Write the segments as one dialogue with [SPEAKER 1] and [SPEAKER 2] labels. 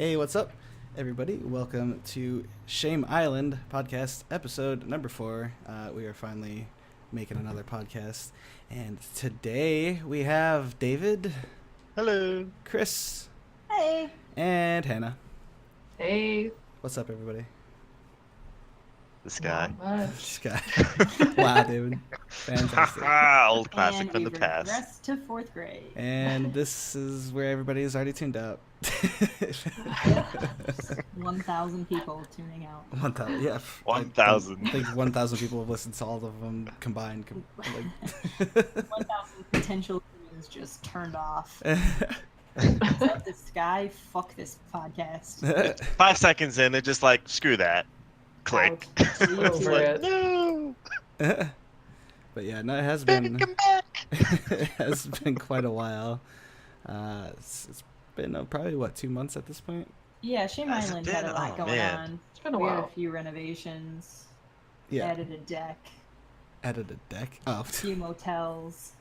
[SPEAKER 1] Hey, what's up, everybody? Welcome to Shame Island podcast, episode number 4. We are finally making another podcast, and today we have David,
[SPEAKER 2] Hello.
[SPEAKER 1] Chris,
[SPEAKER 3] Hey.
[SPEAKER 1] and Hannah.
[SPEAKER 4] Hey.
[SPEAKER 1] What's up, everybody?
[SPEAKER 2] This guy.
[SPEAKER 1] This guy. Wow, David. Fantastic.
[SPEAKER 2] Old classic
[SPEAKER 3] And
[SPEAKER 2] from the
[SPEAKER 3] we've
[SPEAKER 2] past.
[SPEAKER 3] regressed to 4th grade.
[SPEAKER 1] And this is where everybody is already tuned out.
[SPEAKER 3] 1,000 people tuning out.
[SPEAKER 1] 1,000, yeah.
[SPEAKER 2] 1,000.
[SPEAKER 1] I think 1,000 people have listened to all of them combined.
[SPEAKER 3] 1,000 potential humans just turned off. Except this guy, fuck this podcast.
[SPEAKER 2] 5 seconds in, they're just like, screw that. Click.
[SPEAKER 4] Over
[SPEAKER 2] Like,
[SPEAKER 4] it.
[SPEAKER 2] no.
[SPEAKER 1] But yeah, no, it has
[SPEAKER 2] Baby,
[SPEAKER 1] been
[SPEAKER 2] come back.
[SPEAKER 1] it has been quite a while. It's been probably 2 months at this point.
[SPEAKER 3] Yeah, Shame
[SPEAKER 2] Has it
[SPEAKER 3] Island
[SPEAKER 2] been?
[SPEAKER 3] had a lot
[SPEAKER 2] Oh,
[SPEAKER 3] going
[SPEAKER 2] man.
[SPEAKER 3] on.
[SPEAKER 4] It's been a
[SPEAKER 3] We had a
[SPEAKER 4] while.
[SPEAKER 3] few renovations.
[SPEAKER 1] Yeah,
[SPEAKER 3] Added a deck.
[SPEAKER 1] added a deck. Oh,
[SPEAKER 3] A few motels.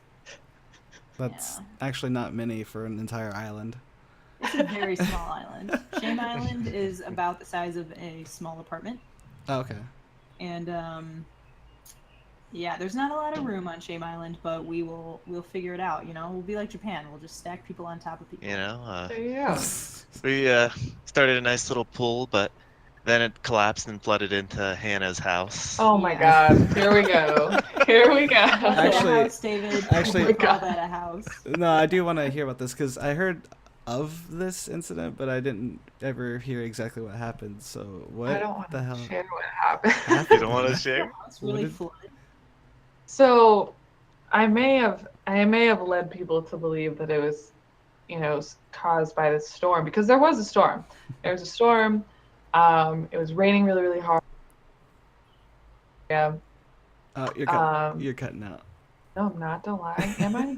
[SPEAKER 1] that's
[SPEAKER 3] Yeah.
[SPEAKER 1] actually not many for an entire island.
[SPEAKER 3] It's a very small island. Shame Island is about the size of a small apartment.
[SPEAKER 1] Oh, okay.
[SPEAKER 3] And yeah, there's not a lot of room on Shame Island, but we'll figure it out. You know, we'll be like Japan. We'll just stack people on top of people.
[SPEAKER 2] You know,
[SPEAKER 4] There you go.
[SPEAKER 2] we started a nice little pool, but then it collapsed and flooded into Hannah's house.
[SPEAKER 4] Oh my
[SPEAKER 3] Yeah.
[SPEAKER 4] god. Here we go. Here we go.
[SPEAKER 1] Actually-
[SPEAKER 3] a house, David.
[SPEAKER 1] actually-
[SPEAKER 3] We call that a house.
[SPEAKER 1] No, I do want to hear about this because I heard of this incident, but I didn't ever hear exactly what happened. So what
[SPEAKER 4] I don't want
[SPEAKER 1] the
[SPEAKER 4] to
[SPEAKER 1] hell
[SPEAKER 4] share what happened.
[SPEAKER 2] You
[SPEAKER 1] happened?
[SPEAKER 2] don't want to share?
[SPEAKER 3] The house really
[SPEAKER 1] did-
[SPEAKER 3] flooded.
[SPEAKER 4] So, I may have led people to believe that it was, caused by this storm because there was a storm. There was a storm. It was raining really, really hard. Yeah.
[SPEAKER 1] You're cutting out.
[SPEAKER 4] No, I'm not. Don't lie. Am I?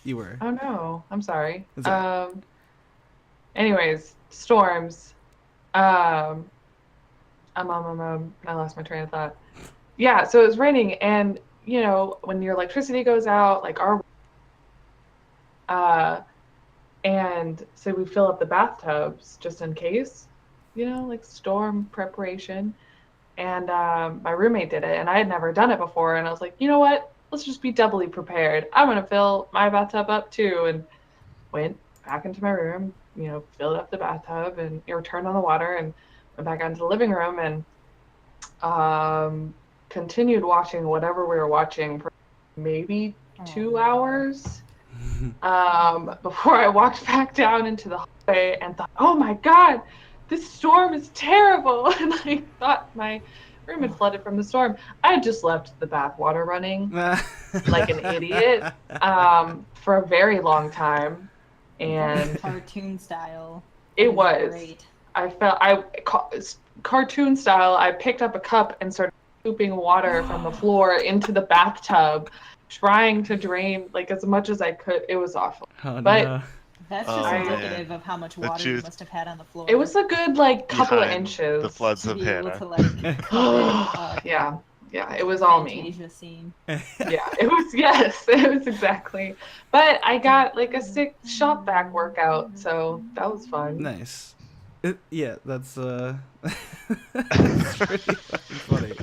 [SPEAKER 1] You were.
[SPEAKER 4] Oh no, I'm sorry.
[SPEAKER 1] It's all
[SPEAKER 4] Anyways, storms. I lost my train of thought. Yeah, so it was raining, and when your electricity goes out, like and so we fill up the bathtubs just in case, like storm preparation. And my roommate did it, and I had never done it before, and I was like, you know what? Let's just be doubly prepared. I'm gonna fill my bathtub up too, and went back into my room, filled up the bathtub and turned on the water and went back out into the living room and continued watching whatever we were watching for maybe 2 hours before I walked back down into the hallway and thought, oh my god, this storm is terrible. And I thought my room had flooded from the storm. I had just left the bath water running like an idiot for a very long time. And
[SPEAKER 3] Cartoon style.
[SPEAKER 4] it was.
[SPEAKER 3] Great.
[SPEAKER 4] Cartoon style, I picked up a cup and started scooping water from the floor into the bathtub, trying to drain like as much as I could. It was awful.
[SPEAKER 1] Oh,
[SPEAKER 4] But-
[SPEAKER 1] no.
[SPEAKER 3] That's just
[SPEAKER 2] Oh,
[SPEAKER 3] indicative of how much
[SPEAKER 2] The
[SPEAKER 3] water you
[SPEAKER 2] truth-
[SPEAKER 3] must have had on the floor.
[SPEAKER 4] It was a good couple of
[SPEAKER 2] Behind
[SPEAKER 4] inches.
[SPEAKER 2] The floods
[SPEAKER 3] to
[SPEAKER 2] of
[SPEAKER 3] be able
[SPEAKER 2] Hannah.
[SPEAKER 3] to like cut
[SPEAKER 4] Yeah, it was all me.
[SPEAKER 3] Fantasia scene.
[SPEAKER 4] Yeah, it was exactly. But I got like a sick shop back workout, so that was fun.
[SPEAKER 1] Nice. Yeah, that's that's pretty fucking funny.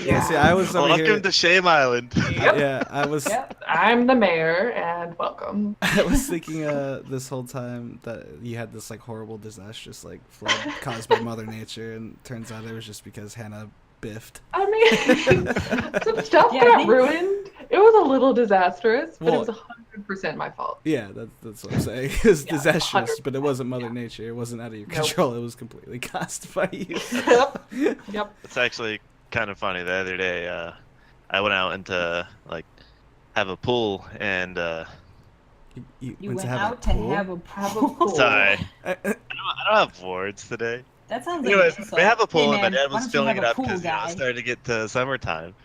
[SPEAKER 1] Yeah, see, I was over
[SPEAKER 2] Welcome
[SPEAKER 1] here.
[SPEAKER 2] to Shame Island.
[SPEAKER 4] Yep.
[SPEAKER 1] Yeah, I was.
[SPEAKER 4] Yep, I'm the mayor, and welcome.
[SPEAKER 1] I was thinking this whole time that you had this horrible disastrous flood caused by Mother Nature, and turns out it was just because Hannah biffed.
[SPEAKER 4] I mean, some stuff
[SPEAKER 3] Yeah, I
[SPEAKER 4] got
[SPEAKER 3] think-
[SPEAKER 4] ruined. It was a little disastrous, but
[SPEAKER 1] Well-
[SPEAKER 4] it was 100% my fault.
[SPEAKER 1] Yeah, that's what I'm saying. It was
[SPEAKER 4] Yeah,
[SPEAKER 1] disastrous,
[SPEAKER 4] 100%,
[SPEAKER 1] but it wasn't Mother
[SPEAKER 4] yeah.
[SPEAKER 1] Nature. It wasn't out of your
[SPEAKER 4] Nope.
[SPEAKER 1] control. It was completely caused by you.
[SPEAKER 4] Yep.
[SPEAKER 2] It's actually kind of funny. The other day, I went out into have a pool, and
[SPEAKER 1] You
[SPEAKER 3] You
[SPEAKER 1] went
[SPEAKER 3] went
[SPEAKER 1] to have
[SPEAKER 3] out
[SPEAKER 1] a
[SPEAKER 3] to
[SPEAKER 1] pool?
[SPEAKER 3] have a
[SPEAKER 4] Have a
[SPEAKER 3] pool.
[SPEAKER 4] pool.
[SPEAKER 2] sorry,
[SPEAKER 1] Uh,
[SPEAKER 2] I don't have words today.
[SPEAKER 3] That sounds like
[SPEAKER 2] Anyways,
[SPEAKER 3] an
[SPEAKER 2] we
[SPEAKER 3] insult.
[SPEAKER 2] have a pool,
[SPEAKER 3] Hey,
[SPEAKER 2] and my
[SPEAKER 3] man,
[SPEAKER 2] dad
[SPEAKER 3] why
[SPEAKER 2] was
[SPEAKER 3] don't you
[SPEAKER 2] filling
[SPEAKER 3] have
[SPEAKER 2] it
[SPEAKER 3] a
[SPEAKER 2] up
[SPEAKER 3] pool
[SPEAKER 2] because it
[SPEAKER 3] guy?
[SPEAKER 2] started to get to summertime.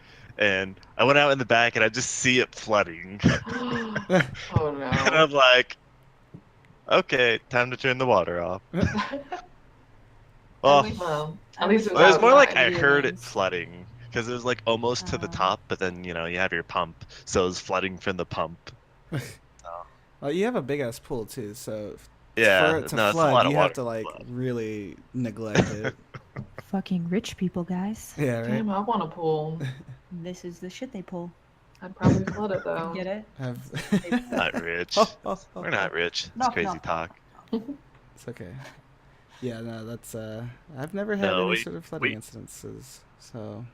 [SPEAKER 2] And I went out in the back, and I just see it flooding.
[SPEAKER 4] Oh
[SPEAKER 2] And
[SPEAKER 4] no.
[SPEAKER 2] I'm like, okay, time to turn the water off. Well,
[SPEAKER 3] wish-
[SPEAKER 4] Well,
[SPEAKER 3] I
[SPEAKER 4] at least
[SPEAKER 3] wish
[SPEAKER 4] it
[SPEAKER 2] well, it was more like
[SPEAKER 4] outside.
[SPEAKER 2] I heard it
[SPEAKER 3] Feelings.
[SPEAKER 2] flooding because it was almost to the
[SPEAKER 3] Oh.
[SPEAKER 2] top, but then you have your pump, so it was flooding from the pump.
[SPEAKER 1] Well, you have a big ass pool too, so
[SPEAKER 2] Yeah,
[SPEAKER 1] for it to
[SPEAKER 2] no, it's a lot
[SPEAKER 1] flood,
[SPEAKER 2] of
[SPEAKER 1] you
[SPEAKER 2] water
[SPEAKER 1] have to like
[SPEAKER 2] flood.
[SPEAKER 1] really neglect it.
[SPEAKER 3] Fucking rich people, guys.
[SPEAKER 1] Yeah, right.
[SPEAKER 4] Damn, I want a pool.
[SPEAKER 3] This is the shit they pull.
[SPEAKER 4] I'd probably flood it though.
[SPEAKER 3] Get it?
[SPEAKER 1] Have
[SPEAKER 2] Not rich. We're not rich. It's
[SPEAKER 3] Knock,
[SPEAKER 2] crazy
[SPEAKER 3] knock.
[SPEAKER 2] talk.
[SPEAKER 1] It's okay. Yeah, no, that's I've never had
[SPEAKER 2] No,
[SPEAKER 1] any
[SPEAKER 2] we-
[SPEAKER 1] sort of flooding
[SPEAKER 2] we-
[SPEAKER 1] incidences. So,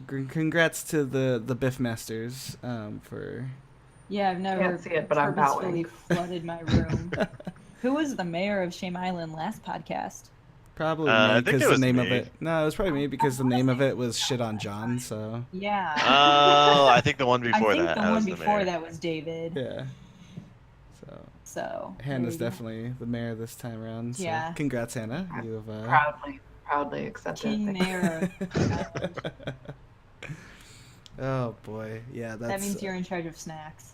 [SPEAKER 1] congrats to the Biff Masters for.
[SPEAKER 3] Yeah, I've never
[SPEAKER 4] Can't see it, but I'm
[SPEAKER 3] purposefully
[SPEAKER 4] bowing.
[SPEAKER 3] flooded my room. Who was the mayor of Shame Island last podcast?
[SPEAKER 1] Probably
[SPEAKER 2] I
[SPEAKER 1] me
[SPEAKER 2] think
[SPEAKER 1] because
[SPEAKER 2] it
[SPEAKER 1] the
[SPEAKER 2] was
[SPEAKER 1] name of
[SPEAKER 2] me.
[SPEAKER 1] it. No, it was probably me because the name of it was Shit on John. So
[SPEAKER 3] Yeah.
[SPEAKER 2] Oh, I think the one
[SPEAKER 3] I
[SPEAKER 2] before
[SPEAKER 3] think
[SPEAKER 2] that.
[SPEAKER 3] the
[SPEAKER 2] I
[SPEAKER 3] one
[SPEAKER 2] was the
[SPEAKER 3] before
[SPEAKER 2] mayor.
[SPEAKER 3] that was David.
[SPEAKER 1] yeah. So
[SPEAKER 3] So
[SPEAKER 1] Hannah's
[SPEAKER 3] there you go.
[SPEAKER 1] definitely the mayor this time around. So
[SPEAKER 3] Yeah.
[SPEAKER 1] congrats, Hannah. You have
[SPEAKER 4] Proudly accepted.
[SPEAKER 3] King Mayor.
[SPEAKER 1] Oh boy, yeah. That's
[SPEAKER 3] That means you're in charge of snacks.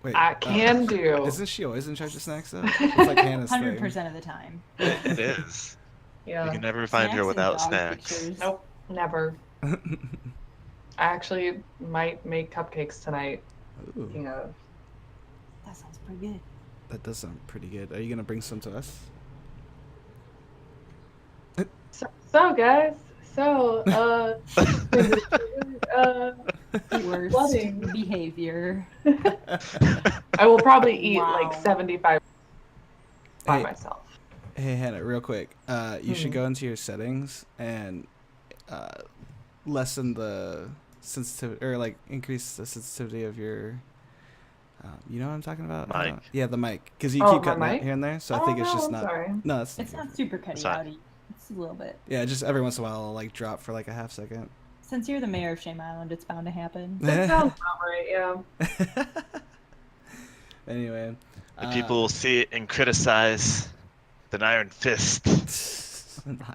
[SPEAKER 1] wait.
[SPEAKER 4] I can do.
[SPEAKER 1] Isn't she always in charge of snacks though? It's like Hannah's
[SPEAKER 3] 100%
[SPEAKER 1] thing.
[SPEAKER 3] of the time.
[SPEAKER 2] It is. You
[SPEAKER 4] Yeah.
[SPEAKER 2] can never find her
[SPEAKER 3] Snacks and
[SPEAKER 2] without
[SPEAKER 3] dog
[SPEAKER 2] snacks.
[SPEAKER 3] pictures.
[SPEAKER 4] Nope. Never. I actually might make cupcakes tonight.
[SPEAKER 1] Ooh,
[SPEAKER 4] Speaking of.
[SPEAKER 3] That sounds pretty good.
[SPEAKER 1] that does sound pretty good. Are you gonna bring some to us?
[SPEAKER 4] So guys. So
[SPEAKER 3] Worst
[SPEAKER 4] flooding.
[SPEAKER 3] behavior.
[SPEAKER 4] I will probably eat
[SPEAKER 3] Wow.
[SPEAKER 4] like 75 by
[SPEAKER 1] Hey.
[SPEAKER 4] myself.
[SPEAKER 1] Hey Hannah, real quick. You should
[SPEAKER 4] Hmm.
[SPEAKER 1] go into your settings and lessen the sensitivity or like increase the sensitivity of your. You know what I'm talking about?
[SPEAKER 2] Mic.
[SPEAKER 1] Yeah, the mic, because you
[SPEAKER 4] Oh,
[SPEAKER 1] keep
[SPEAKER 4] my
[SPEAKER 1] cutting out
[SPEAKER 4] mic?
[SPEAKER 1] here and there. So I
[SPEAKER 4] Oh,
[SPEAKER 1] think it's
[SPEAKER 4] no,
[SPEAKER 1] just
[SPEAKER 4] I'm
[SPEAKER 1] not.
[SPEAKER 4] sorry.
[SPEAKER 1] No, it's
[SPEAKER 3] It's not super cutty
[SPEAKER 2] Sorry.
[SPEAKER 3] outy. It's a little bit.
[SPEAKER 1] Yeah, just every once in a while, it'll like drop for like a half second.
[SPEAKER 3] Since you're the mayor of Shame Island, it's bound to happen.
[SPEAKER 4] That sounds about right, yeah.
[SPEAKER 1] Anyway,
[SPEAKER 2] The people will see it and criticize with an iron fist.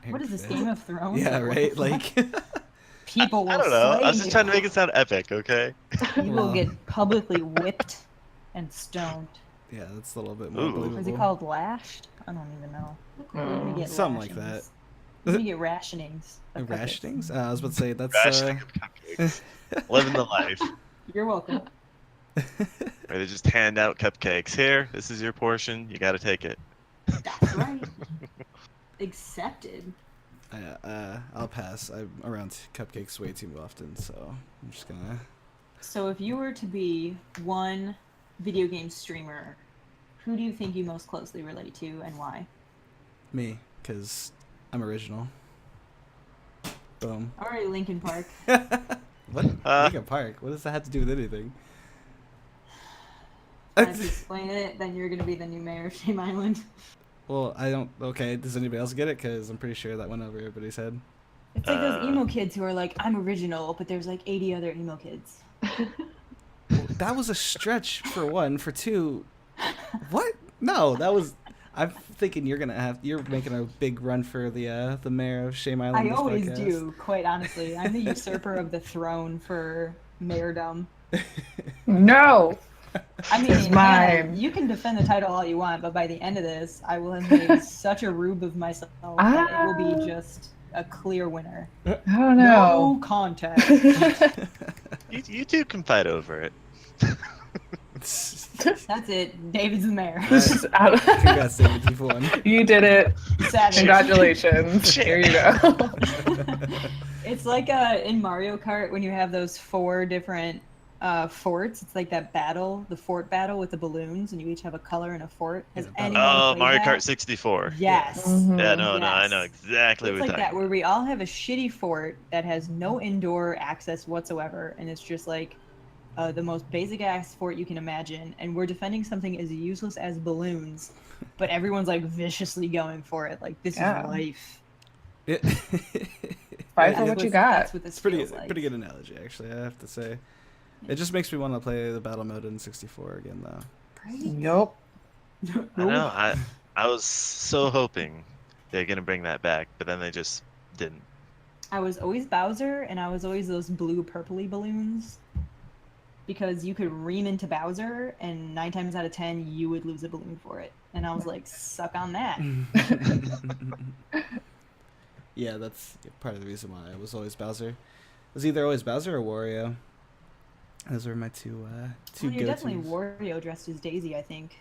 [SPEAKER 3] What is this, Game of Thrones?
[SPEAKER 1] Yeah,
[SPEAKER 3] Like, what
[SPEAKER 1] right.
[SPEAKER 3] the
[SPEAKER 1] Like,
[SPEAKER 3] fuck? People will
[SPEAKER 2] I don't know. I was
[SPEAKER 3] slay
[SPEAKER 2] just trying to
[SPEAKER 3] you.
[SPEAKER 2] make it sound epic, okay?
[SPEAKER 3] You will
[SPEAKER 1] Well.
[SPEAKER 3] get publicly whipped and stoned.
[SPEAKER 1] yeah, that's a little bit more
[SPEAKER 2] Ooh.
[SPEAKER 1] believable.
[SPEAKER 3] Or is it called lashed? I don't even know. Let me
[SPEAKER 4] Mm.
[SPEAKER 3] get
[SPEAKER 1] Something like that.
[SPEAKER 3] lashings. Let me get rationings. of cupcakes.
[SPEAKER 1] Rationings? I was about to say that's.
[SPEAKER 2] Rationing of cupcakes. Living the life.
[SPEAKER 3] You're welcome.
[SPEAKER 2] Where they just hand out cupcakes. Here, this is your portion. You gotta take it.
[SPEAKER 3] That's right. Accepted.
[SPEAKER 1] I'll pass. I'm around cupcakes way too often, so I'm just gonna.
[SPEAKER 3] So if you were to be one video game streamer, who do you think you most closely relate to and why?
[SPEAKER 1] Me, because I'm original. Boom.
[SPEAKER 3] All right, Linkin Park.
[SPEAKER 1] What? Linkin Park? What does that have to do with anything?
[SPEAKER 3] If you explain it, then you're gonna be the new mayor of Shame Island.
[SPEAKER 1] Well, I don't. Okay, does anybody else get it? Because I'm pretty sure that went over everybody's head.
[SPEAKER 3] It's like those emo kids who are like, I'm original, but there's like 80 other emo kids.
[SPEAKER 1] Well, that was a stretch for one. For two, what? No, that was. I'm thinking you're making a big run for the mayor of Shame Island.
[SPEAKER 3] I
[SPEAKER 1] this
[SPEAKER 3] always
[SPEAKER 1] podcast.
[SPEAKER 3] do, quite honestly. I'm the usurper of the throne for mayordom.
[SPEAKER 4] No.
[SPEAKER 3] I mean,
[SPEAKER 4] It's mine.
[SPEAKER 3] you can defend the title all you want, but by the end of this, I will have made such a rube of myself that it will be just a clear winner.
[SPEAKER 4] Oh
[SPEAKER 3] No
[SPEAKER 4] no.
[SPEAKER 3] contest.
[SPEAKER 2] You two can fight over it.
[SPEAKER 3] That's it. David's the mayor.
[SPEAKER 4] This is out.
[SPEAKER 1] Congrats, David. You've won.
[SPEAKER 4] You did it.
[SPEAKER 3] Savage.
[SPEAKER 4] Congratulations. Here you go.
[SPEAKER 3] It's like in Mario Kart when you have those 4 different forts. It's like that battle, the fort battle with the balloons, and you each have a color and a fort. Has
[SPEAKER 1] Yeah,
[SPEAKER 3] anyone
[SPEAKER 2] Oh,
[SPEAKER 3] played
[SPEAKER 2] Mario
[SPEAKER 3] that?
[SPEAKER 2] Kart 64.
[SPEAKER 3] Yes.
[SPEAKER 4] Mhm.
[SPEAKER 2] Yeah, no, I
[SPEAKER 3] Yes.
[SPEAKER 2] know exactly
[SPEAKER 3] It's
[SPEAKER 2] what
[SPEAKER 3] like
[SPEAKER 2] you're
[SPEAKER 3] that,
[SPEAKER 2] talking
[SPEAKER 3] where we all have a shitty fort that has no indoor access whatsoever, and it's just like the most basic ass fort you can imagine, and we're defending something as useless as balloons, but everyone's like viciously going for it. Like this
[SPEAKER 4] Yeah.
[SPEAKER 3] is life.
[SPEAKER 1] It,
[SPEAKER 4] Fight for
[SPEAKER 1] yeah,
[SPEAKER 4] what you got.
[SPEAKER 3] That's what this
[SPEAKER 1] it's pretty
[SPEAKER 3] feels like.
[SPEAKER 1] pretty good analogy, actually. I have to say. It just makes me want to play the battle mode in 64 again, though.
[SPEAKER 3] Right?
[SPEAKER 4] Yup.
[SPEAKER 2] I know. I was so hoping they're gonna bring that back, but then they just didn't.
[SPEAKER 3] I was always Bowser, and I was always those blue purpley balloons. Because you could ream into Bowser, and 9 times out of 10, you would lose a balloon for it. And I was like, suck on that.
[SPEAKER 1] Yeah, that's part of the reason why I was always Bowser. It was either always Bowser or Wario. Those were my two
[SPEAKER 3] Well,
[SPEAKER 1] go-tos.
[SPEAKER 3] you're definitely Wario dressed as Daisy, I think.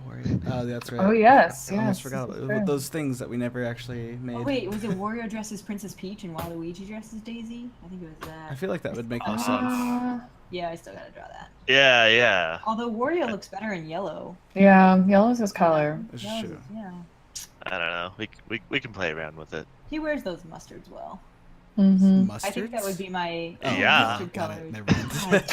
[SPEAKER 1] Wario. Oh, that's right.
[SPEAKER 4] Oh, yes,
[SPEAKER 1] I almost
[SPEAKER 4] yes,
[SPEAKER 1] forgot
[SPEAKER 4] this is
[SPEAKER 1] about
[SPEAKER 4] true.
[SPEAKER 1] those things that we never actually made.
[SPEAKER 3] Oh wait, was it Wario dresses Princess Peach and Waluigi dresses Daisy? I think it was that.
[SPEAKER 1] I feel like that would make more sense.
[SPEAKER 3] Yeah, I still gotta draw that.
[SPEAKER 2] Yeah, yeah.
[SPEAKER 3] Although Wario looks better in yellow.
[SPEAKER 4] Yeah, yellow's his color.
[SPEAKER 1] It's
[SPEAKER 3] Yellow's
[SPEAKER 1] true.
[SPEAKER 3] yeah.
[SPEAKER 2] I don't know. We can play around with it.
[SPEAKER 3] He wears those mustards well.
[SPEAKER 4] Mm-hmm.
[SPEAKER 3] I think that would be my
[SPEAKER 2] Yeah.
[SPEAKER 3] mustard
[SPEAKER 1] Got
[SPEAKER 3] color.
[SPEAKER 1] it. Never mind.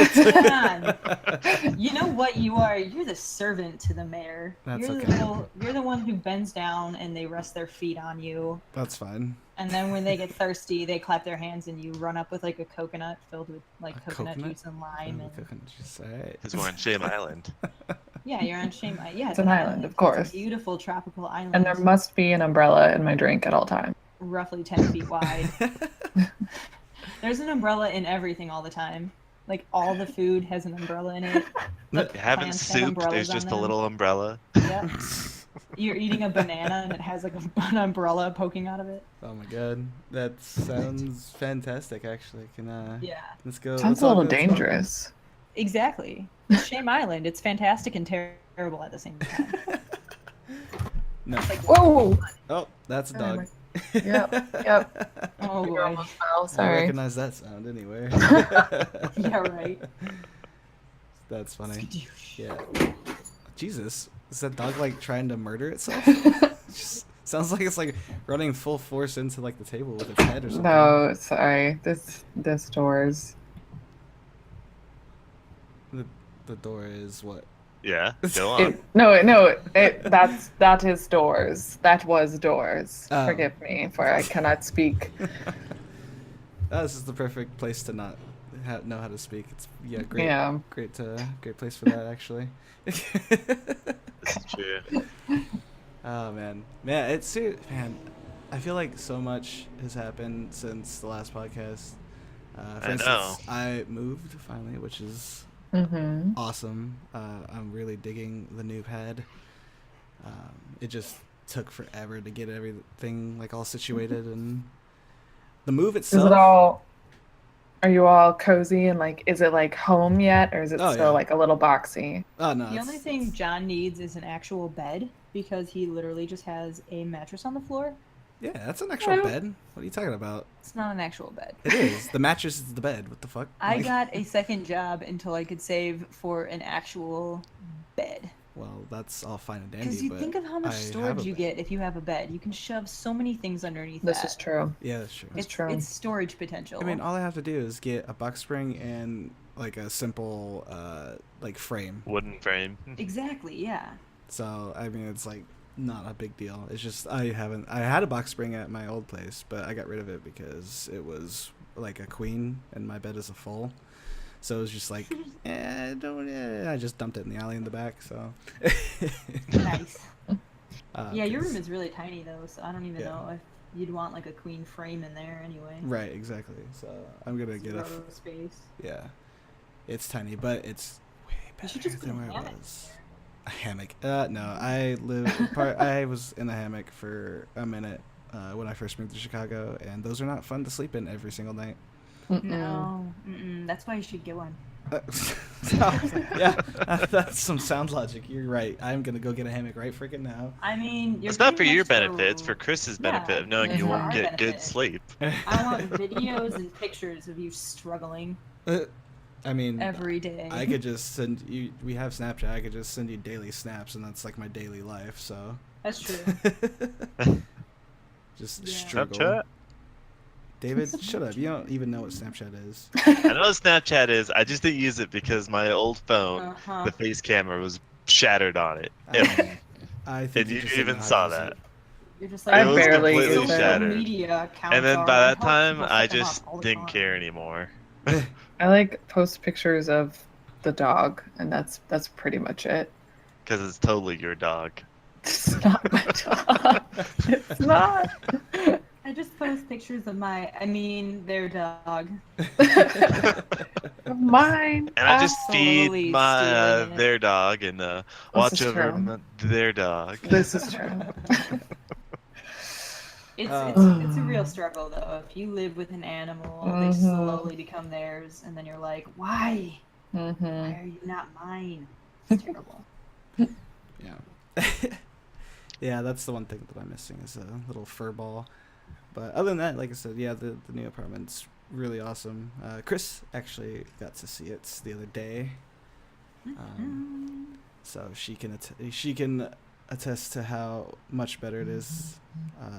[SPEAKER 3] God, come on. You know what you are? You're the servant to the mayor.
[SPEAKER 1] That's
[SPEAKER 3] you're
[SPEAKER 1] okay.
[SPEAKER 3] You're the one who bends down and they rest their feet on you.
[SPEAKER 1] That's fine.
[SPEAKER 3] And then when they get thirsty, they clap their hands and you run up with like a coconut filled with like
[SPEAKER 1] A
[SPEAKER 3] coconut
[SPEAKER 1] coconut?
[SPEAKER 3] juice and lime. And
[SPEAKER 1] Coconut juice, alright.
[SPEAKER 2] Because we're on Shame Island.
[SPEAKER 3] yeah, you're on Shame. Yeah,
[SPEAKER 4] It's an island, of course.
[SPEAKER 3] It's a beautiful tropical island.
[SPEAKER 4] And there must be an umbrella in my drink at all times.
[SPEAKER 3] Roughly 10 feet wide. There's an umbrella in everything all the time. Like all the food has an umbrella in it.
[SPEAKER 2] Having
[SPEAKER 3] Plants have
[SPEAKER 2] soup,
[SPEAKER 3] umbrellas
[SPEAKER 2] there's
[SPEAKER 3] on
[SPEAKER 2] just a
[SPEAKER 3] them.
[SPEAKER 2] little umbrella.
[SPEAKER 3] Yep. You're eating a banana and it has like an umbrella poking out of it.
[SPEAKER 1] Oh my god. That sounds fantastic, actually.
[SPEAKER 3] Yeah.
[SPEAKER 1] Let's go.
[SPEAKER 4] Sounds
[SPEAKER 1] let's
[SPEAKER 4] a
[SPEAKER 1] all
[SPEAKER 4] little
[SPEAKER 1] go- let's all-
[SPEAKER 4] dangerous.
[SPEAKER 3] Exactly. It's Shame Island. It's fantastic and terrible at the same time.
[SPEAKER 1] No.
[SPEAKER 3] It's like,
[SPEAKER 4] Whoa!
[SPEAKER 1] Oh, that's a
[SPEAKER 4] Oh
[SPEAKER 1] dog.
[SPEAKER 4] my- Yep.
[SPEAKER 3] oh
[SPEAKER 4] You
[SPEAKER 3] boy.
[SPEAKER 4] almost fell,
[SPEAKER 1] I
[SPEAKER 4] sorry.
[SPEAKER 1] recognize that sound anywhere.
[SPEAKER 3] Yeah, right.
[SPEAKER 1] That's funny.
[SPEAKER 3] Skadoosh.
[SPEAKER 1] Yeah. Jesus. Is that dog like trying to murder itself? Just sounds like it's like running full force into like the table with its head or something.
[SPEAKER 4] No, sorry. This doors.
[SPEAKER 1] The door is what?
[SPEAKER 2] Yeah, go on.
[SPEAKER 4] That is doors. That was doors.
[SPEAKER 1] Oh.
[SPEAKER 4] Forgive me, for I cannot speak.
[SPEAKER 1] Oh, this is the perfect place to not know how to speak. It's great.
[SPEAKER 4] Yeah.
[SPEAKER 1] Great place for that actually.
[SPEAKER 2] This is true.
[SPEAKER 1] Oh man, I feel like so much has happened since the last podcast. For
[SPEAKER 2] I
[SPEAKER 1] instance,
[SPEAKER 2] know.
[SPEAKER 1] I moved finally, which is
[SPEAKER 4] Mm-hmm.
[SPEAKER 1] awesome. I'm really digging the new pad. It just took forever to get everything like all situated, and the move
[SPEAKER 4] Is
[SPEAKER 1] itself.
[SPEAKER 4] it all? Are you all cozy and like? Is it like home yet, or is it
[SPEAKER 1] Oh,
[SPEAKER 4] still
[SPEAKER 1] yeah.
[SPEAKER 4] like a little boxy?
[SPEAKER 1] Oh no!
[SPEAKER 3] The
[SPEAKER 1] it's-
[SPEAKER 3] only thing John needs is an actual bed because he literally just has a mattress on the floor.
[SPEAKER 1] Yeah, that's an actual
[SPEAKER 4] Yeah.
[SPEAKER 1] bed. What are you talking about?
[SPEAKER 3] It's not an actual bed.
[SPEAKER 1] It is. The mattress is the bed. What the fuck?
[SPEAKER 3] I
[SPEAKER 1] Like-
[SPEAKER 3] got a second job until I could save for an actual bed.
[SPEAKER 1] Well, that's all fine and
[SPEAKER 3] Because
[SPEAKER 1] dandy,
[SPEAKER 3] you
[SPEAKER 1] but
[SPEAKER 3] think of how
[SPEAKER 1] I
[SPEAKER 3] much
[SPEAKER 1] have
[SPEAKER 3] storage
[SPEAKER 1] a
[SPEAKER 3] you
[SPEAKER 1] bed.
[SPEAKER 3] get if you have a bed. You can shove so many things underneath
[SPEAKER 4] This
[SPEAKER 3] that.
[SPEAKER 4] is true.
[SPEAKER 1] Yeah, that's true.
[SPEAKER 3] It's
[SPEAKER 4] true.
[SPEAKER 3] It's storage potential.
[SPEAKER 1] I mean, all I have to do is get a box spring and like a simple like frame.
[SPEAKER 2] Wooden frame.
[SPEAKER 3] exactly, yeah.
[SPEAKER 1] So I mean, it's like not a big deal. It's just I had a box spring at my old place, but I got rid of it because it was like a queen and my bed is a full. So it was just like, I just dumped it in the alley in the back. So
[SPEAKER 3] Nice. Yeah, your
[SPEAKER 1] 'cause-
[SPEAKER 3] room is really tiny though, so I don't even
[SPEAKER 1] Yeah.
[SPEAKER 3] know if you'd want like a queen frame in there anyway.
[SPEAKER 1] Right, exactly. So I'm gonna get a
[SPEAKER 3] Zero space.
[SPEAKER 1] yeah. It's tiny, but it's way better
[SPEAKER 3] should just put
[SPEAKER 1] than
[SPEAKER 3] a
[SPEAKER 1] where it
[SPEAKER 3] hammock.
[SPEAKER 1] was. A hammock? No, I I was in a hammock for a minute when I first moved to Chicago, and those are not fun to sleep in every single night.
[SPEAKER 3] No, that's why you should get one.
[SPEAKER 1] Yeah, that's some sound logic. You're right. I'm gonna go get a hammock right freaking now.
[SPEAKER 3] I mean, you're
[SPEAKER 2] It's not for
[SPEAKER 3] getting
[SPEAKER 2] your
[SPEAKER 3] extra-
[SPEAKER 2] benefit, it's for Chris's benefit
[SPEAKER 3] Yeah,
[SPEAKER 2] of knowing
[SPEAKER 3] it's
[SPEAKER 2] you
[SPEAKER 3] for
[SPEAKER 2] won't
[SPEAKER 3] our
[SPEAKER 2] get good
[SPEAKER 3] benefit.
[SPEAKER 2] sleep.
[SPEAKER 3] I want videos and pictures of you struggling
[SPEAKER 1] I mean,
[SPEAKER 3] every day.
[SPEAKER 1] I could just send you. We have Snapchat. I could just send you daily snaps, and that's like my daily life. So
[SPEAKER 3] That's true.
[SPEAKER 1] just
[SPEAKER 3] Yeah.
[SPEAKER 1] struggle.
[SPEAKER 2] Snapchat?
[SPEAKER 1] David, shut up. You don't even know what Snapchat is.
[SPEAKER 2] I know what Snapchat is, I just didn't use it because my old phone,
[SPEAKER 3] Uh-huh.
[SPEAKER 2] the face camera was shattered on it.
[SPEAKER 1] I think
[SPEAKER 2] And you
[SPEAKER 1] just didn't
[SPEAKER 2] even
[SPEAKER 1] know how
[SPEAKER 2] saw
[SPEAKER 1] to use
[SPEAKER 2] that.
[SPEAKER 1] it.
[SPEAKER 3] You're just
[SPEAKER 4] I
[SPEAKER 3] like,
[SPEAKER 2] was
[SPEAKER 4] barely
[SPEAKER 2] completely
[SPEAKER 4] use it.
[SPEAKER 2] shattered.
[SPEAKER 3] Media accounts
[SPEAKER 2] And then
[SPEAKER 3] are,
[SPEAKER 2] by that
[SPEAKER 3] help
[SPEAKER 2] time,
[SPEAKER 3] people
[SPEAKER 2] I
[SPEAKER 3] set them
[SPEAKER 2] just
[SPEAKER 3] up all the
[SPEAKER 2] didn't
[SPEAKER 3] time.
[SPEAKER 2] care anymore.
[SPEAKER 4] I like post pictures of the dog, and that's pretty much it.
[SPEAKER 2] Because it's totally your dog.
[SPEAKER 4] It's not my dog. It's not.
[SPEAKER 3] I just post pictures of their dog.
[SPEAKER 4] Mine.
[SPEAKER 2] And I just
[SPEAKER 3] Absolutely
[SPEAKER 2] feed my
[SPEAKER 3] stealing it.
[SPEAKER 2] their dog and watch
[SPEAKER 4] is
[SPEAKER 2] over
[SPEAKER 4] true.
[SPEAKER 2] their dog.
[SPEAKER 4] This is true.
[SPEAKER 3] It's
[SPEAKER 1] Uh.
[SPEAKER 3] it's a real struggle though. If you live with an animal, they
[SPEAKER 4] Mhm.
[SPEAKER 3] slowly become theirs, and then you're like, why?
[SPEAKER 4] Mm-hmm.
[SPEAKER 3] Why are you not mine? It's terrible.
[SPEAKER 1] Yeah. Yeah, that's the one thing that I'm missing is a little fur ball. But other than that, like I said, yeah, the new apartment's really awesome. Chris actually got to see it the other day, so she can attest to how much better it is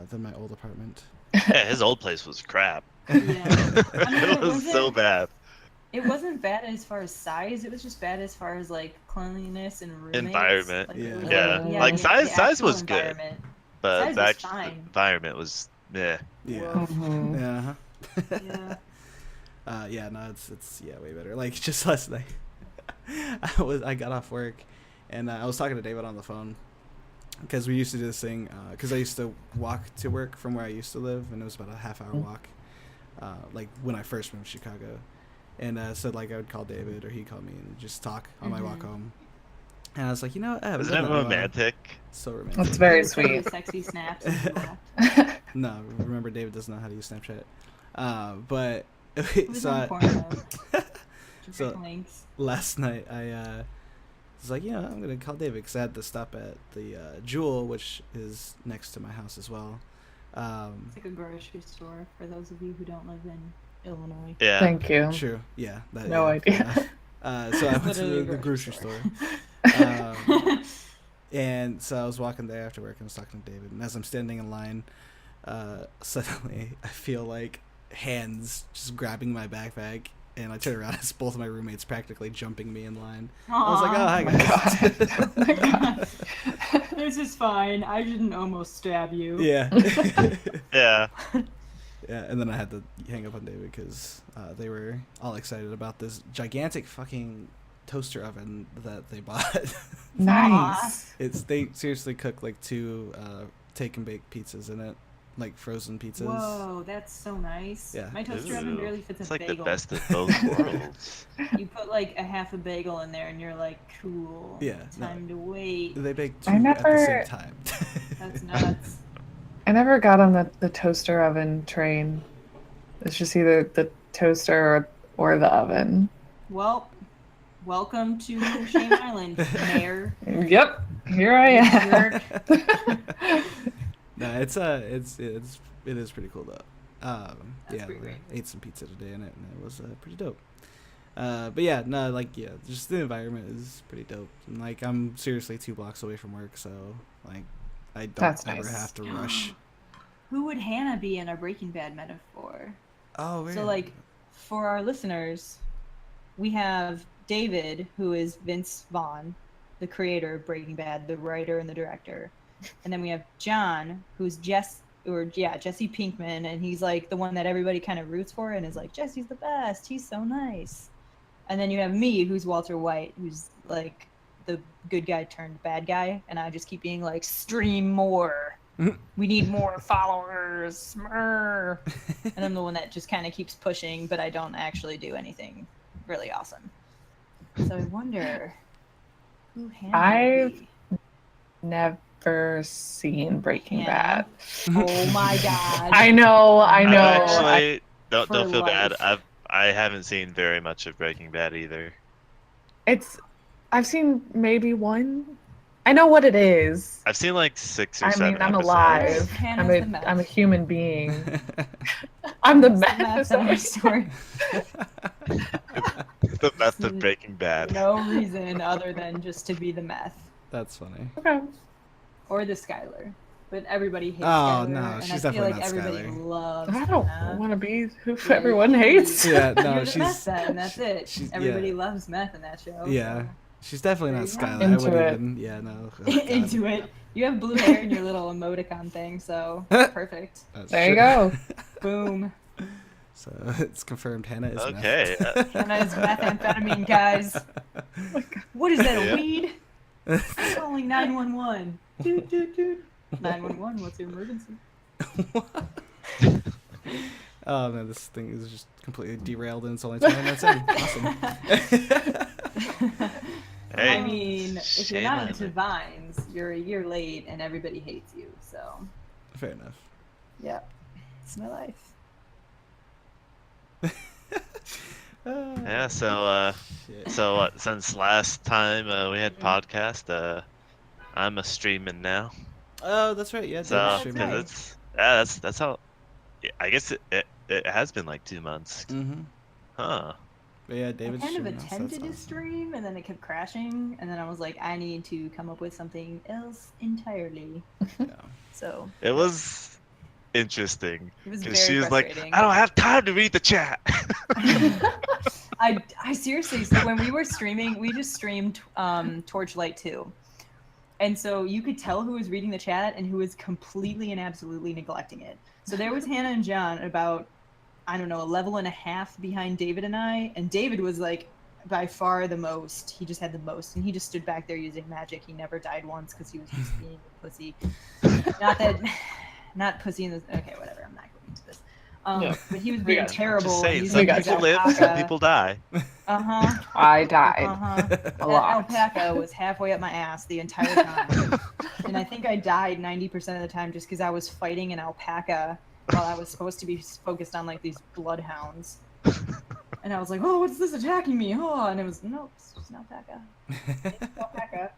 [SPEAKER 1] than my old apartment.
[SPEAKER 2] Yeah, his old place was crap.
[SPEAKER 3] Yeah. I mean,
[SPEAKER 2] It was so bad.
[SPEAKER 3] It wasn't bad as far as size. It was just bad as far as like cleanliness and roommates.
[SPEAKER 2] Environment.
[SPEAKER 3] Like, it was,
[SPEAKER 2] Yeah.
[SPEAKER 3] like,
[SPEAKER 2] Like size
[SPEAKER 3] actual
[SPEAKER 2] was good,
[SPEAKER 3] environment.
[SPEAKER 2] but
[SPEAKER 3] Size
[SPEAKER 2] the
[SPEAKER 3] was
[SPEAKER 2] actual
[SPEAKER 3] fine.
[SPEAKER 2] environment was
[SPEAKER 1] Yeah.
[SPEAKER 3] Woof.
[SPEAKER 1] Yeah.
[SPEAKER 3] Yeah.
[SPEAKER 1] Yeah. No, it's way better. Like just last night, I got off work, and I was talking to David on the phone, because we used to do this thing. Because I used to walk to work from where I used to live, and it was about a half-hour walk. Like when I first moved to Chicago. And so like I would call David or he'd call me and just talk on my walk home. And I was like, you know, I haven't
[SPEAKER 2] Isn't
[SPEAKER 1] done
[SPEAKER 2] it
[SPEAKER 1] that in a while.
[SPEAKER 2] romantic?
[SPEAKER 1] So romantic.
[SPEAKER 5] That's very
[SPEAKER 3] Just really
[SPEAKER 5] sweet.
[SPEAKER 3] Sexy snaps. And
[SPEAKER 1] No, remember David doesn't know how to use Snapchat. But
[SPEAKER 3] it was
[SPEAKER 1] so
[SPEAKER 3] on Pornhub.
[SPEAKER 1] So-
[SPEAKER 3] Direct links.
[SPEAKER 1] last night I was like, I'm gonna call David because I had to stop at the Jewel, which is next to my house as well.
[SPEAKER 3] It's like a grocery store for those of you who don't live in Illinois.
[SPEAKER 2] Yeah.
[SPEAKER 5] Thank you.
[SPEAKER 1] True. Yeah. That,
[SPEAKER 5] No
[SPEAKER 1] yeah,
[SPEAKER 5] idea.
[SPEAKER 1] yeah. So I went to
[SPEAKER 3] Literally a
[SPEAKER 1] the grocery
[SPEAKER 3] grocery
[SPEAKER 1] store. And so I was walking there after work and was talking to David. And as I'm standing in line, suddenly I feel like hands just grabbing my backpack. And I turn around, it's both of my roommates practically jumping me in line. I was like, oh, hi, guys.
[SPEAKER 5] Oh my God.
[SPEAKER 3] This is fine. I didn't almost stab you.
[SPEAKER 1] Yeah.
[SPEAKER 2] Yeah.
[SPEAKER 1] Yeah, and then I had to hang up on David because they were all excited about this gigantic fucking toaster oven that they bought.
[SPEAKER 5] Nice.
[SPEAKER 1] They seriously cook like 2 take and bake pizzas in it, like frozen pizzas.
[SPEAKER 3] Whoa, that's so nice.
[SPEAKER 1] Yeah.
[SPEAKER 3] My toaster oven
[SPEAKER 2] Ooh,
[SPEAKER 3] barely fits
[SPEAKER 2] it's
[SPEAKER 3] a
[SPEAKER 2] like
[SPEAKER 3] bagel.
[SPEAKER 2] the best of both worlds.
[SPEAKER 3] You put like a half a bagel in there and you're like, cool.
[SPEAKER 1] Yeah, no.
[SPEAKER 3] Time to wait.
[SPEAKER 1] They bake 2
[SPEAKER 5] I
[SPEAKER 1] at the same
[SPEAKER 5] never-
[SPEAKER 1] time.
[SPEAKER 3] That's nuts.
[SPEAKER 5] I never got on the toaster oven train. It's just either the toaster or the oven.
[SPEAKER 3] Well, welcome to Shame Island, Mayor.
[SPEAKER 5] Yep, here I am.
[SPEAKER 1] No, it is pretty cool though.
[SPEAKER 3] That's
[SPEAKER 1] Yeah,
[SPEAKER 3] pretty great.
[SPEAKER 1] I ate some pizza today in it, and it was pretty dope. But yeah, no, like just the environment is pretty dope. And like I'm seriously 2 blocks away from work, so like I don't
[SPEAKER 5] That's
[SPEAKER 1] ever
[SPEAKER 5] nice.
[SPEAKER 1] have to rush.
[SPEAKER 3] Who would Hannah be in a Breaking Bad metaphor?
[SPEAKER 1] Oh, weird.
[SPEAKER 3] So, like, for our listeners, we have David, who is Vince Vaughn, the creator of Breaking Bad, the writer and the director. And then we have John, who's Jesse Pinkman, and he's like the one that everybody kind of roots for and is like, Jesse's the best, he's so nice. And then you have me, who's Walter White, who's like the good guy turned bad guy, and I just keep being like, stream more. We need more followers. And I'm the one that just kind of keeps pushing, but I don't actually do anything really awesome. So I wonder who Hannah would be.
[SPEAKER 5] Never seen Breaking
[SPEAKER 3] Yeah.
[SPEAKER 5] Bad.
[SPEAKER 3] Oh my god.
[SPEAKER 5] I know.
[SPEAKER 2] I
[SPEAKER 5] I
[SPEAKER 2] actually don't
[SPEAKER 3] For
[SPEAKER 2] feel bad.
[SPEAKER 3] life.
[SPEAKER 2] I haven't seen very much of Breaking Bad either.
[SPEAKER 5] I've seen maybe 1. I know what it is.
[SPEAKER 2] I've seen like 6 or
[SPEAKER 5] I
[SPEAKER 2] 7
[SPEAKER 5] mean, I'm
[SPEAKER 2] episodes.
[SPEAKER 5] alive.
[SPEAKER 3] Hannah's the meth.
[SPEAKER 5] I'm a human being. I'm the
[SPEAKER 3] That's
[SPEAKER 5] meth.
[SPEAKER 3] the meth story.
[SPEAKER 2] The meth of Breaking Bad.
[SPEAKER 3] No reason other than just to be the meth.
[SPEAKER 1] That's funny.
[SPEAKER 5] Okay.
[SPEAKER 3] Or the Skylar. But everybody hates
[SPEAKER 1] Oh,
[SPEAKER 3] Skylar.
[SPEAKER 1] no,
[SPEAKER 3] and
[SPEAKER 1] she's
[SPEAKER 3] I feel
[SPEAKER 1] definitely
[SPEAKER 3] like
[SPEAKER 1] not
[SPEAKER 3] everybody
[SPEAKER 1] Skylar.
[SPEAKER 3] loves
[SPEAKER 5] I don't
[SPEAKER 3] Hannah.
[SPEAKER 5] want to be who
[SPEAKER 3] Yeah,
[SPEAKER 5] everyone
[SPEAKER 3] you
[SPEAKER 5] hates.
[SPEAKER 1] Yeah, no,
[SPEAKER 3] You're the meth
[SPEAKER 1] she's
[SPEAKER 3] then, that's it.
[SPEAKER 1] she's-
[SPEAKER 3] Everybody
[SPEAKER 1] yeah.
[SPEAKER 3] loves meth in that show.
[SPEAKER 1] yeah.
[SPEAKER 3] so.
[SPEAKER 1] She's definitely not
[SPEAKER 3] There you
[SPEAKER 1] Skylar.
[SPEAKER 3] go.
[SPEAKER 1] I
[SPEAKER 5] Into
[SPEAKER 1] wouldn't
[SPEAKER 5] it.
[SPEAKER 1] even. Yeah, no. Oh, God.
[SPEAKER 3] Into it. You have blue hair and your little emoticon thing, so perfect.
[SPEAKER 1] That's
[SPEAKER 5] There you
[SPEAKER 1] true.
[SPEAKER 5] go.
[SPEAKER 3] Boom.
[SPEAKER 1] So it's confirmed Hannah is
[SPEAKER 2] Okay.
[SPEAKER 3] Hannah is methamphetamine, guys. What is that, a
[SPEAKER 2] Yeah.
[SPEAKER 3] weed? I'm calling 911. Doot, doot, doot. 911, what's your emergency?
[SPEAKER 1] Oh man, this thing is just completely derailed and it's only 20 minutes in. Awesome.
[SPEAKER 2] Hey,
[SPEAKER 3] I mean, if you're
[SPEAKER 2] shame
[SPEAKER 3] not
[SPEAKER 2] on
[SPEAKER 3] into
[SPEAKER 2] it.
[SPEAKER 3] Vines, you're a year late and everybody hates you. So,
[SPEAKER 1] Fair enough.
[SPEAKER 3] yeah, it's my life.
[SPEAKER 2] Yeah, so
[SPEAKER 1] Shit.
[SPEAKER 2] since last time we had podcast, I'm a streaming now.
[SPEAKER 1] Oh, that's right. Yeah,
[SPEAKER 2] So
[SPEAKER 1] David's
[SPEAKER 3] that's
[SPEAKER 1] streaming.
[SPEAKER 3] right.
[SPEAKER 2] that's how. I guess it has been like 2 months.
[SPEAKER 1] Mm-hmm.
[SPEAKER 2] Huh.
[SPEAKER 1] But yeah,
[SPEAKER 3] I
[SPEAKER 1] David's
[SPEAKER 3] kind of
[SPEAKER 1] streaming now, so
[SPEAKER 3] attempted to
[SPEAKER 1] that's awesome.
[SPEAKER 3] stream, and then it kept crashing, and then I was like, I need to come up with something else entirely.
[SPEAKER 1] Yeah.
[SPEAKER 3] So
[SPEAKER 2] It was interesting
[SPEAKER 3] it was
[SPEAKER 2] because
[SPEAKER 3] very
[SPEAKER 2] she was like,
[SPEAKER 3] frustrating.
[SPEAKER 2] I don't have time to read the chat.
[SPEAKER 3] I seriously, so when we were streaming, we just streamed Torchlight 2. And so you could tell who was reading the chat and who was completely and absolutely neglecting it. So there was Hannah and John about, I don't know, a level and a half behind David and I. And David was like by far the most. He just had the most. And he just stood back there using magic. He never died once because he was just being a pussy. Not pussy in this. Okay, whatever. I'm not going into this. But he was being
[SPEAKER 5] got you.
[SPEAKER 3] terrible.
[SPEAKER 2] Just saying,
[SPEAKER 3] using
[SPEAKER 2] some
[SPEAKER 3] his
[SPEAKER 2] people live, some people die.
[SPEAKER 3] Uh-huh.
[SPEAKER 5] I died
[SPEAKER 3] Uh-huh.
[SPEAKER 5] a
[SPEAKER 3] That
[SPEAKER 5] lot.
[SPEAKER 3] alpaca was halfway up my ass the entire time. And I think I died 90% of the time just because I was fighting an alpaca while I was supposed to be focused on like these bloodhounds. And I was like, oh, what's this attacking me? Oh, and it was, nope, it's just an alpaca. It's an alpaca.